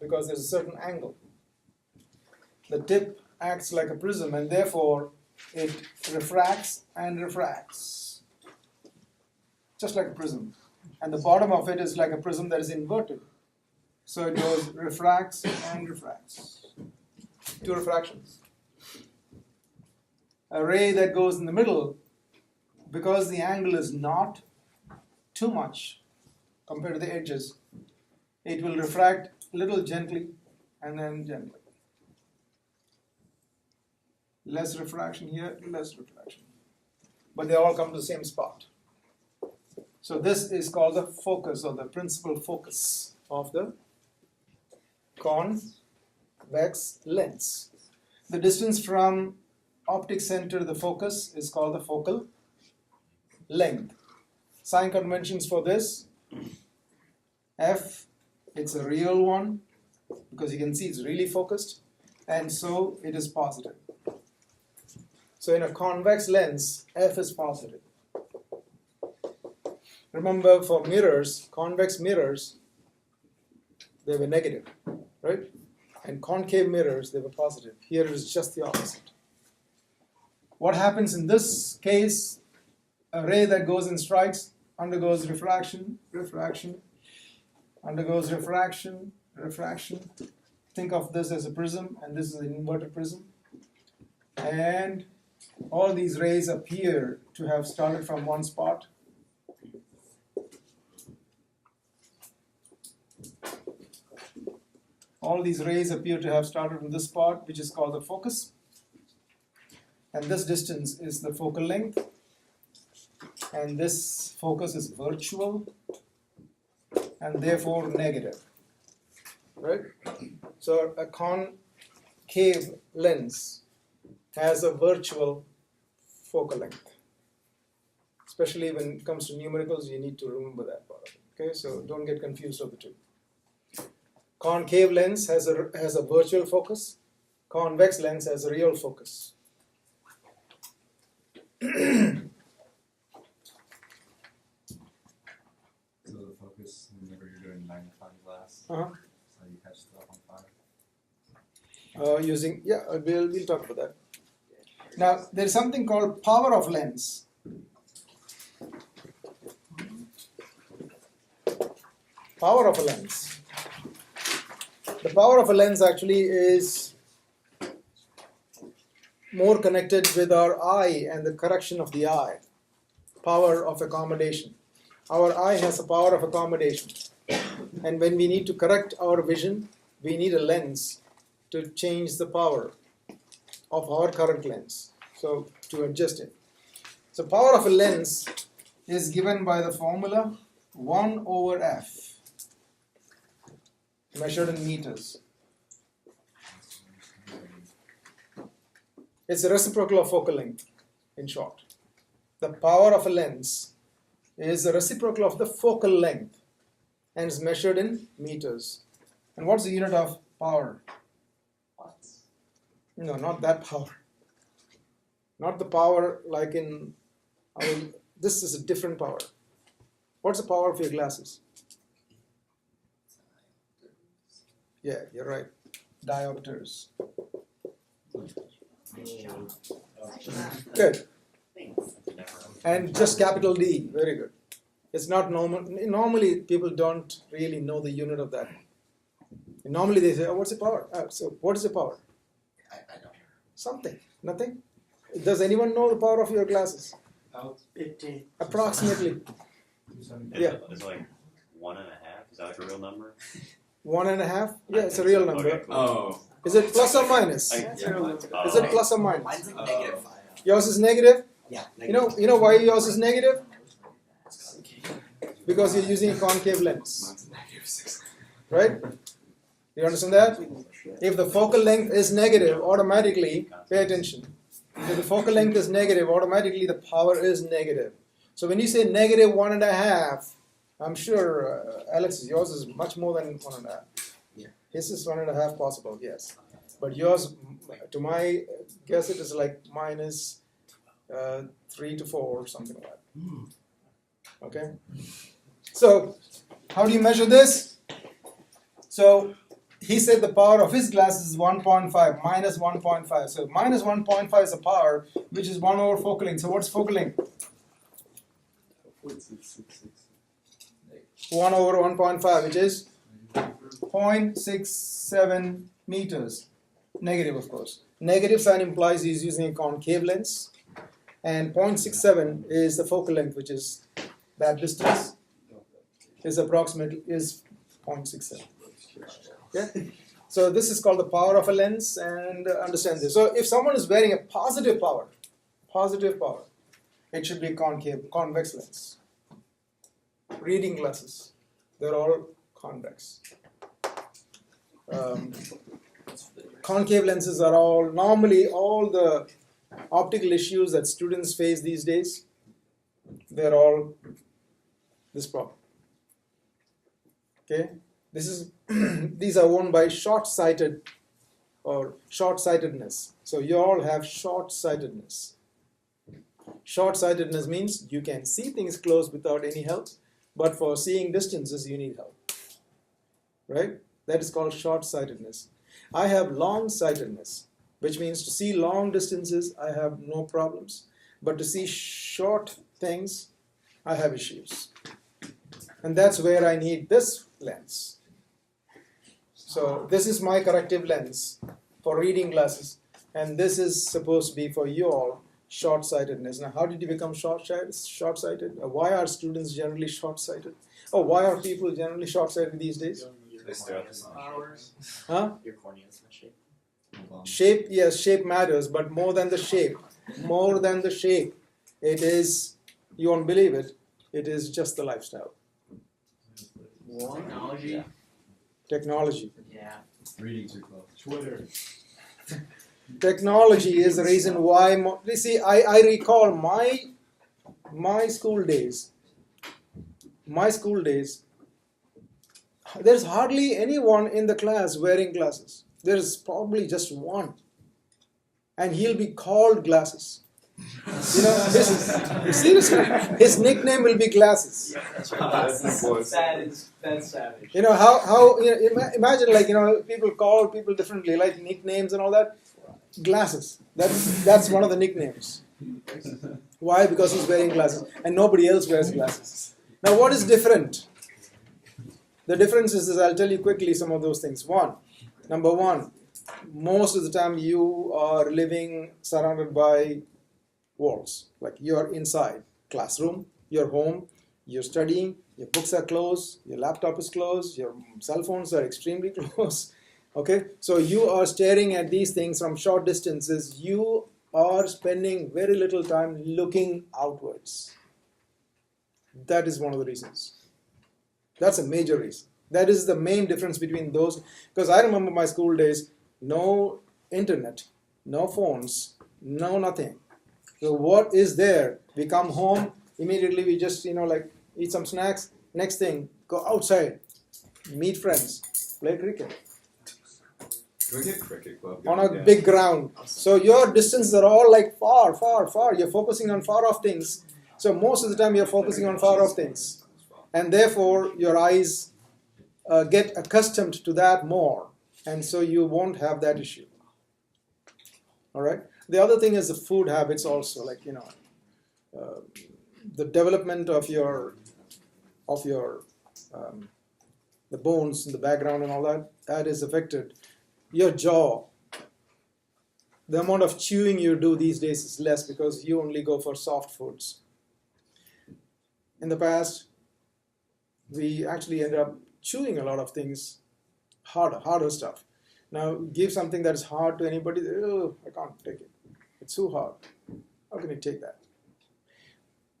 because there's a certain angle. The tip acts like a prism and therefore it refracts and refracts, just like a prism. And the bottom of it is like a prism that is inverted. So it goes refracts and refracts. Two refractions. A ray that goes in the middle, because the angle is not too much compared to the edges, it will refract a little gently and then gently. Less refraction here, less refraction. But they all come to the same spot. So this is called the focus, or the principal focus of the convex lens. The distance from optic center to the focus is called the focal length. Sign conventions for this: F, it's a real one because you can see it's really focused, and so it is positive. So in a convex lens, F is positive. Remember, for mirrors, convex mirrors, they were negative, right? And concave mirrors, they were positive. Here it is just the opposite. What happens in this case? A ray that goes and strikes undergoes refraction, refraction, undergoes refraction, refraction. Think of this as a prism, and this is an inverted prism. And all these rays appear to have started from one spot all these rays appear to have started from this spot, which is called the focus. And this distance is the focal length. And this focus is virtual and therefore negative. Right? So a concave lens has a virtual focal length. Especially when it comes to numericals, you need to remember that part of it. Okay, so don't get confused of the two. Concave lens has a virtual focus. Convex lens has a real focus. So the focus, whenever you're doing magnifying glass, Uh-huh. so you catch stuff on fire. We'll talk about that. Now, there's something called power of lens. Power of a lens. The power of a lens actually is more connected with our eye and the correction of the eye. Power of accommodation. Our eye has a power of accommodation. And when we need to correct our vision, we need a lens to change the power of our current lens. So to adjust it. So power of a lens is given by the formula 1 over f, measured in meters. It's a reciprocal of focal length, in short. The power of a lens is a reciprocal of the focal length and is measured in meters. And what's the unit of power? Watts. No, not that power. Not the power like in this is a different power. What's the power of your glasses? Yeah, you're right. Diopters. Good. And just capital D. Very good. It's not normal. Normally, people don't really know the unit of that. Normally, they say, "Oh, what's the power?" So, what is the power? I don't know. Something. Nothing. Does anyone know the power of your glasses? 50. Approximately. Yeah. It's like 1.5. Is that like a real number? 1.5? Yeah, it's a real number. Okay, cool. Oh. Is it plus or minus? I- Yeah. Is it plus or minus? Mine's like negative 5. Yours is negative? Yeah. You know why yours is negative? Because you're using a concave lens. Mine's -6. Right? You understand that? If the focal length is negative, automatically, pay attention. If the focal length is negative, automatically the power is negative. So when you say negative 1.5, I'm sure, Alex, yours is much more than 1.5. Yeah. His is 1.5 possible, yes. But yours, to my guess, it is like minus 3 to 4 or something like that. Okay? So, how do you measure this? So, he said the power of his glass is 1.5, minus 1.5. So, minus 1.5 is a power, which is 1 over focal length. So, what's focal length? 1 over 1.5, which is 0.67 meters. Negative, of course. Negative sign implies he's using a concave lens. And 0.67 is the focal length, which is that distance. Is approximately 0.67. Yeah. So this is called the power of a lens, and understand this. So if someone is wearing a positive power, it should be convex lens. Reading glasses, they're all convex. Concave lenses are all the optical issues that students face these days. They're all this problem. Okay, these are owned by short-sighted or short-sightedness. So you all have short-sightedness. Short-sightedness means you can see things close without any help, but for seeing distances you need help. Right? That is called short-sightedness. I have long-sightedness, which means to see long distances I have no problems, but to see short things I have issues. And that's where I need this lens. So this is my corrective lens for reading glasses, and this is supposed to be for you all short-sightedness. Now, how did you become short-sighted? Why are students generally short-sighted? Or why are people generally short-sighted these days? They stare at the sun. Huh? Your cornea is my shape. Hold on. Shape, yes, shape matters, but more than the shape, it is, you won't believe it, it is just the lifestyle. Technology. Technology. Yeah. Reading too close. Twitter. Technology is the reason why, you see, I recall my school days, there's hardly anyone in the class wearing glasses. There's probably just one. And he'll be called Glasses. You know, seriously, his nickname will be Glasses. That's savage. You know, how you know, imagine, like, you know, people call people differently, like nicknames and all that. Glasses. That's one of the nicknames. Why? Because he's wearing glasses. And nobody else wears glasses. Now, what is different? The difference is I'll tell you quickly some of those things. Number one, most of the time you are living surrounded by walls. Like you're inside classroom, you're home, you're studying, your books are closed, your laptop is closed, your cell phones are extremely close. Okay, so you are staring at these things from short distances. You are spending very little time looking outwards. That is one of the reasons. That's a major reason. That is the main difference between those. Because I remember my school days, no internet, no phones, no nothing. So what is there? We come home, immediately we just, you know, like eat some snacks. Next thing, go outside, meet friends, play cricket. Can we get cricket club On going? a big ground. So your distances are all like far, far, far. You're focusing on far off things. So most of the time you're focusing on far off things. And therefore your eyes get accustomed to that more. And so you won't have that issue. All right. The other thing is the food habits also, like, you know, the development of your the bones in the background and all that, that is affected. Your jaw, the amount of chewing you do these days is less because you only go for soft foods. In the past, we actually ended up chewing a lot of things, harder stuff. Now, give something that is hard to anybody, oh, I can't take it. It's too hard. How can you take that?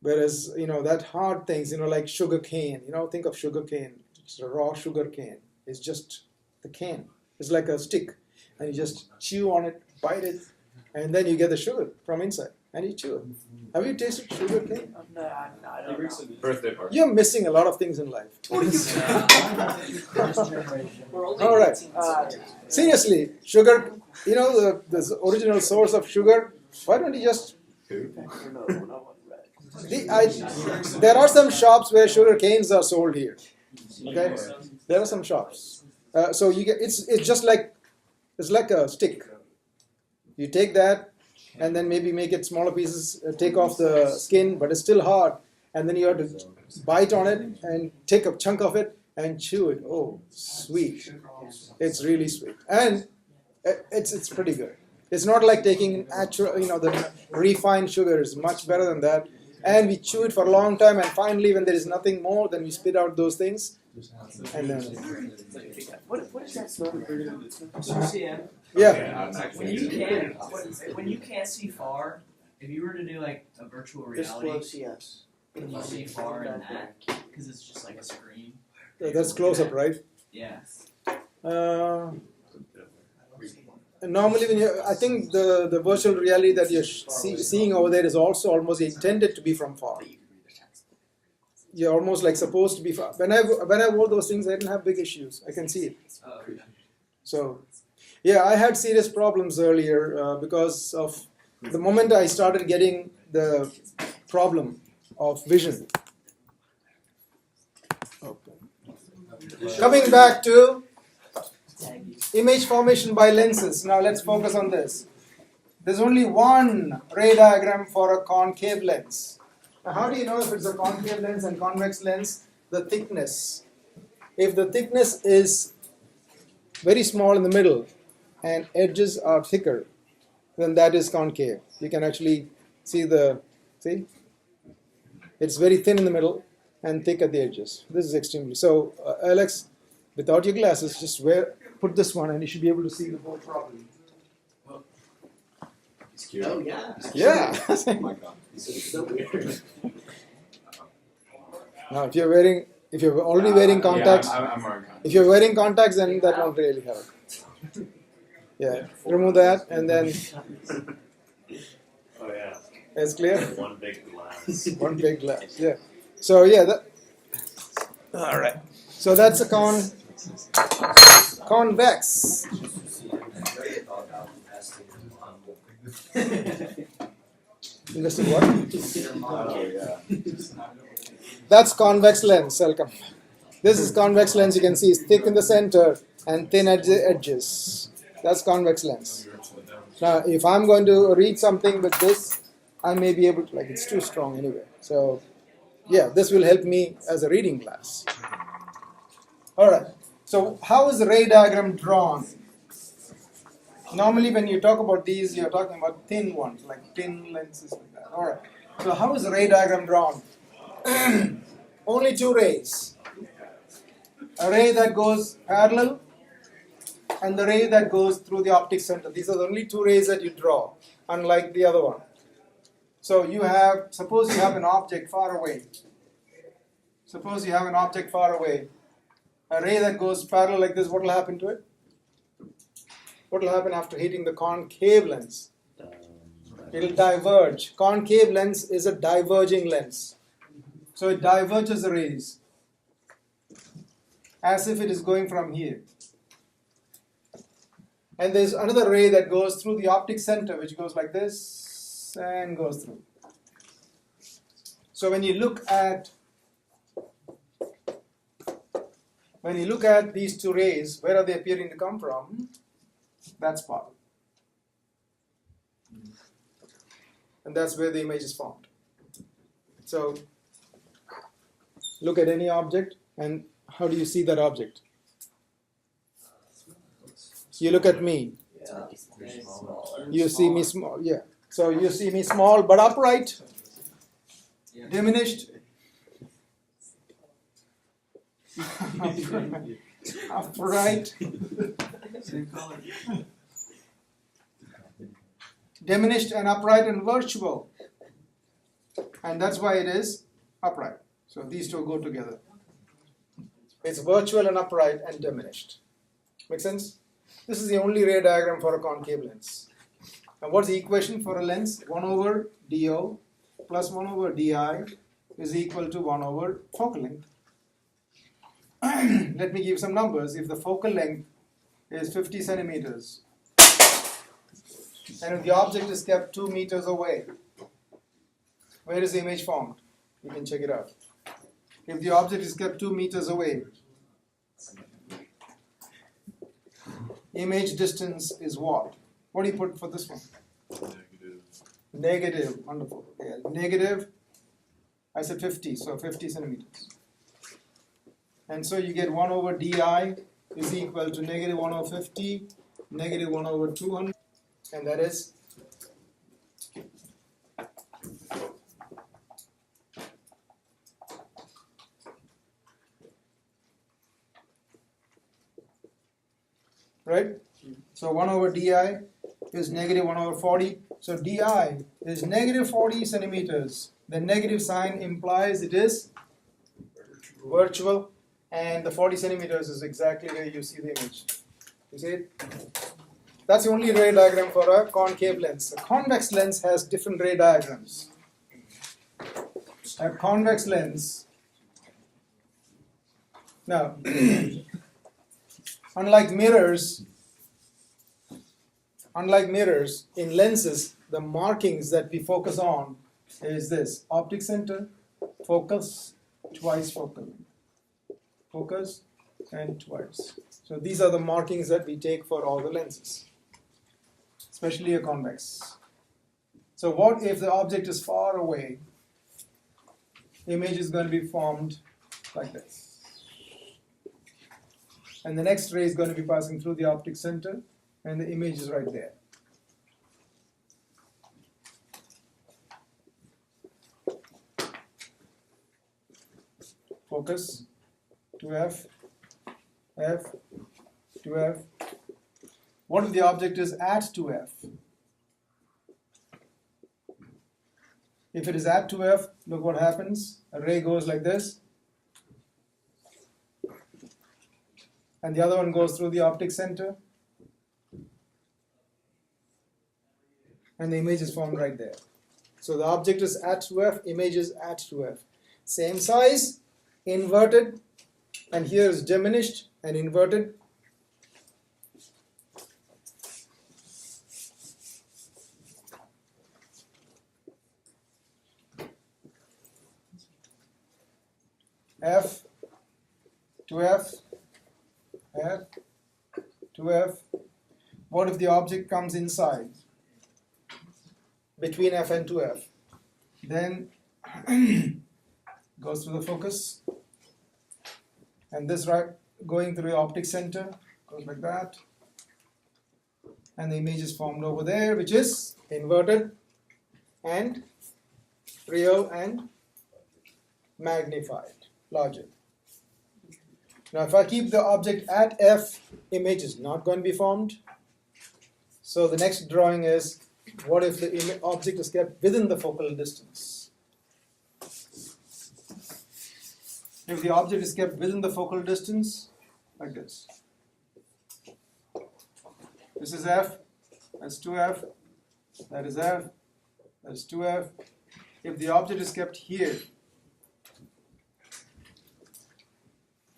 Whereas, you know, that hard things, you know, like sugar cane, you know, think of sugar cane. It's a raw sugar cane. It's just the cane. It's like a stick. And you just chew on it, bite it, and then you get the sugar from inside. And you chew it. Have you tasted sugar cane? No, I don't know. Birthday party. You're missing a lot of things in life. First generation. All right. Seriously, sugar, you know, the original source of sugar, why don't you just... there are some shops where sugar canes are sold here. Okay? There are some shops. So you get, it's just like, it's like a stick. You take that and then maybe make it smaller pieces, take off the skin, but it's still hard. And then you have to bite on it and take a chunk of it and chew it. Oh, sweet. It's really sweet. And it's pretty good. It's not like taking actual, you know, the refined sugar is much better than that. And we chew it for a long time, and finally, when there is nothing more, then we spit out those things. And then, What is that smell? CCM. yeah. When you can't see far, if you were to do like a virtual reality, yes. can you see far in that? Because it's just like a screen. That's close up, right? Yeah. Normally, I think the virtual reality that you're seeing over there is also almost intended to be from far. You're almost like supposed to be far. When I wore those things, I didn't have big issues. I can see it. So, yeah, I had serious problems earlier because of the moment I started getting the problem of vision. Okay. Coming back to image formation by lenses. Now let's focus on this. There's only one ray diagram for a concave lens. Now how do you know if it's a concave lens and convex lens? The thickness. If the thickness is very small in the middle and edges are thicker, then that is concave. You can actually see it's very thin in the middle and thick at the edges. This is extremely, so Alex, without your glasses, just put this one and you should be able to see the board properly. He's cute. Oh yeah. Yeah. Oh my god. It's so weird. Now, if you're already wearing contacts, Yeah, I'm wearing contacts. if you're wearing contacts, then that won't really help. Yeah, remove that, and then Oh yeah, it's clear. one big glass. One big glass. Yeah. So yeah, all right. So that's a convex. Interesting what? Oh yeah. That's convex lens. Welcome. This is convex lens. You can see it's thick in the center and thin at the edges. That's convex lens. Now, if I'm going to read something with this, I may be able to, like, it's too strong anyway. So, yeah, this will help me as a reading glass. All right. So, how is the ray diagram drawn? Normally, when you talk about these, you're talking about thin ones, like thin lenses like that. All right. So, how is the ray diagram drawn? Only two rays. A ray that goes parallel and the ray that goes through the optic center. These are the only two rays that you draw, unlike the other one. So suppose you have an object far away. Suppose you have an object far away. A ray that goes parallel like this, what will happen to it? What will happen after hitting the concave lens? It will diverge. Concave lens is a diverging lens. So it diverges the rays as if it is going from here. And there's another ray that goes through the optic center, which goes like this and goes through. So when you look at these two rays, where are they appearing to come from? That spot. And that's where the image is formed. So look at any object, and how do you see that object? You look at me. You see me small, yeah. So you see me small but upright, diminished, upright, diminished and upright and virtual. And that's why it is upright. So these two go together. It's virtual and upright and diminished. Make sense? This is the only ray diagram for a concave lens. And what's the equation for a lens? 1 over DO plus 1 over DI is equal to 1 over focal length. Let me give some numbers. If the focal length is 50 centimeters and if the object is kept 2 meters away, where is the image formed? You can check it out. If the object is kept 2 meters away, image distance is what? What do you put for this one? Negative. Wonderful. Yeah. Negative, I said 50, so 50 centimeters. And so you get 1 over DI is equal to negative 1 over 50, negative 1 over 200, and that is right? So 1 over DI is negative 1 over 40. So DI is negative 40 centimeters. The negative sign implies it is virtual, and the 40 centimeters is exactly where you see the image. You see it? That's the only ray diagram for a concave lens. A convex lens has different ray diagrams. A convex lens, now, unlike mirrors, in lenses, the markings that we focus on is this: optic center, focus, twice focal length. Focus and twice. So these are the markings that we take for all the lenses, especially a convex. So what if the object is far away? The image is going to be formed like this. And the next ray is going to be passing through the optic center, and the image is right there. Focus, 2F, F to F. What if the object is at 2F? If it is at 2F, look what happens. A ray goes like this, and the other one goes through the optic center, and the image is formed right there. So the object is at 2F, image is at 2F. Same size, inverted, and here is diminished and inverted. F to F, F to F. What if the object comes inside between F and 2F? Then goes through the focus, and this right going through the optic center goes like that, and the image is formed over there, which is inverted and real and magnified, larger. Now if I keep the object at F, image is not going to be formed. So the next drawing is, what if the object is kept within the focal distance? If the object is kept within the focal distance, like this. This is F, that's 2F, that is F, that's 2F. If the object is kept here,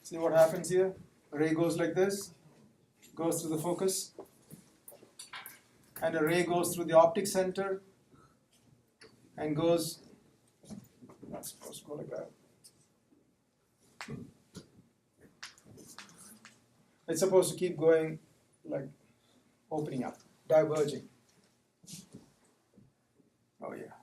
see what happens here? A ray goes like this, goes through the focus, and a ray goes through the optic center and goes, not supposed to go like that. It's supposed to keep going, like opening up, diverging. Oh yeah.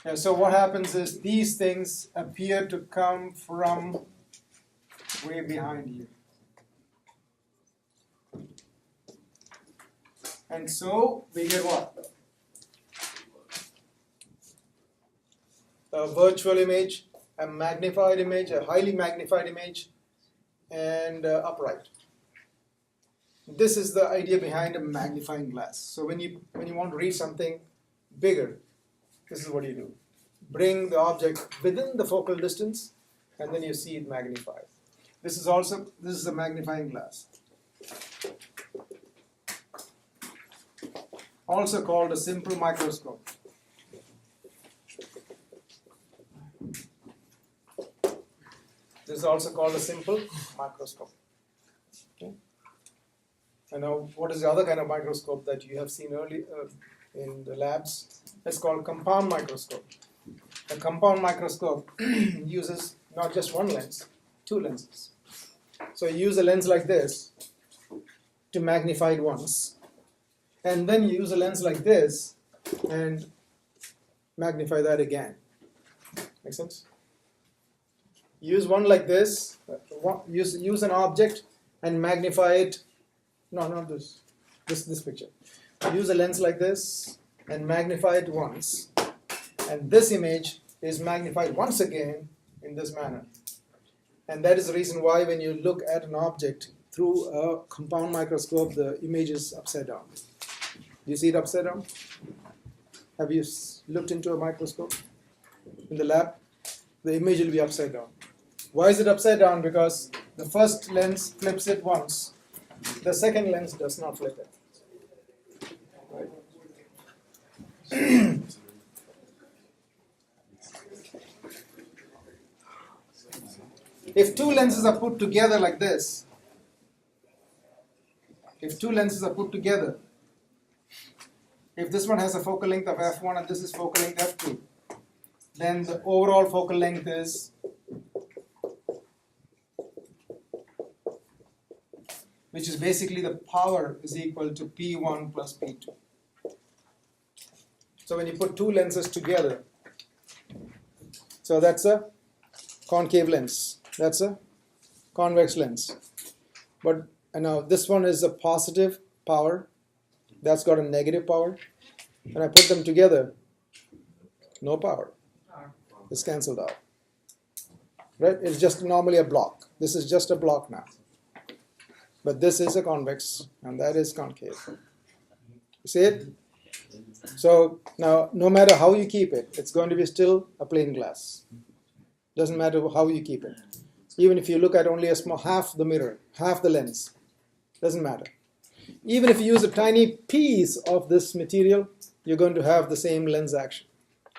Yeah, so what happens is these things appear to come from way behind you. And so we get what? A virtual image, a magnified image, a highly magnified image, and upright. This is the idea behind a magnifying glass. So when you want to read something bigger, this is what you do. Bring the object within the focal distance, and then you see it magnified. This is a magnifying glass. Also called a simple microscope. This is also called a simple microscope. Okay. And now, what is the other kind of microscope that you have seen earlier in the labs? It's called compound microscope. A compound microscope uses not just one lens, two lenses. So you use a lens like this to magnify it once, and then you use a lens like this and magnify that again. Make sense? Use one like this, use an object and magnify it. No, not this. This picture. Use a lens like this and magnify it once, and this image is magnified once again in this manner. And that is the reason why when you look at an object through a compound microscope, the image is upside down. Do you see it upside down? Have you looked into a microscope in the lab? The image will be upside down. Why is it upside down? Because the first lens flips it once. The second lens does not flip it. Right? If two lenses are put together like this, if this one has a focal length of f1 and this is focal length f2, then the overall focal length is which is basically the power is equal to P1 plus P2. So when you put two lenses together, so that's a concave lens, that's a convex lens. But now this one is a positive power, that's got a negative power. When I put them together, no power. It's cancelled out. right? It's just normally a block. This is just a block now. But this is a convex, and that is concave. You see it? So now, no matter how you keep it, it's going to be still a plane glass. Doesn't matter how you keep it. Even if you look at only a small half the mirror, half the lens, doesn't matter. Even if you use a tiny piece of this material, you're going to have the same lens action.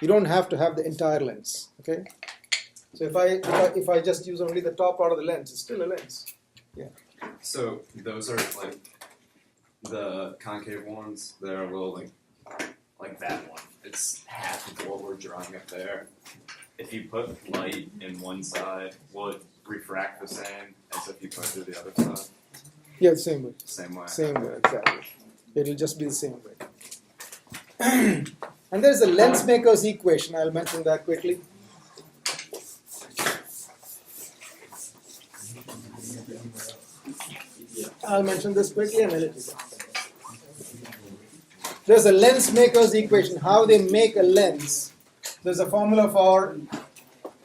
You don't have to have the entire lens. Okay. So if I just use only the top part of the lens, it's still a lens. Yeah. So those are like the concave ones. They're a little like that one. It's half of what we're drawing up there. If you put light in one side, will it refract the same as if you put it to the other side? Yeah, the same way. Same way. Same way, exactly. It'll just be the same way. And there's a lens maker's equation. I'll mention that quickly. I'll mention this quickly and I'll let you go. There's a lens maker's equation. How they make a lens. There's a formula for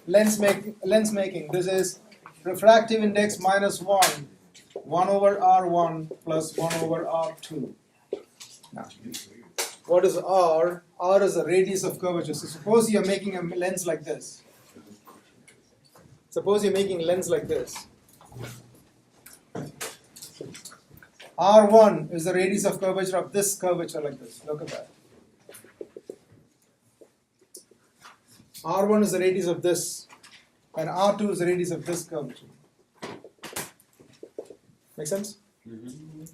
lens making. This is refractive index minus 1 over R1 plus 1 over R2. Now, what is R? R is the radius of curvature. So suppose you're making a lens like this. Suppose you're making a lens like this. R1 is the radius of curvature of this curvature like this. Look at that. R1 is the radius of this, and R2 is the radius of this curvature. Make sense? Mm-hmm.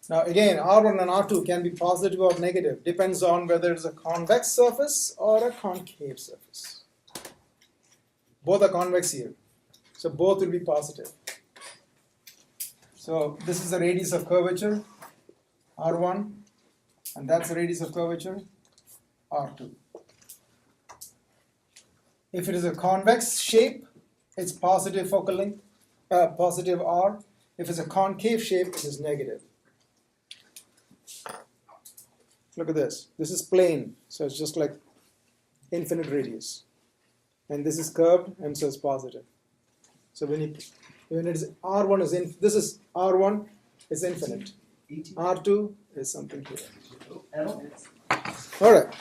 Now again, R1 and R2 can be positive or negative. Depends on whether it's a convex surface or a concave surface. Both are convex here. So both will be positive. So this is the radius of curvature, R1, and that's the radius of curvature, R2. If it is a convex shape, it's positive focal length, positive R. If it's a concave shape, it is negative. Look at this. This is plane, so it's just like infinite radius. And this is curved, and so it's positive. So when it is R1 is in, this is R1 is infinite. R2 is something here. All right.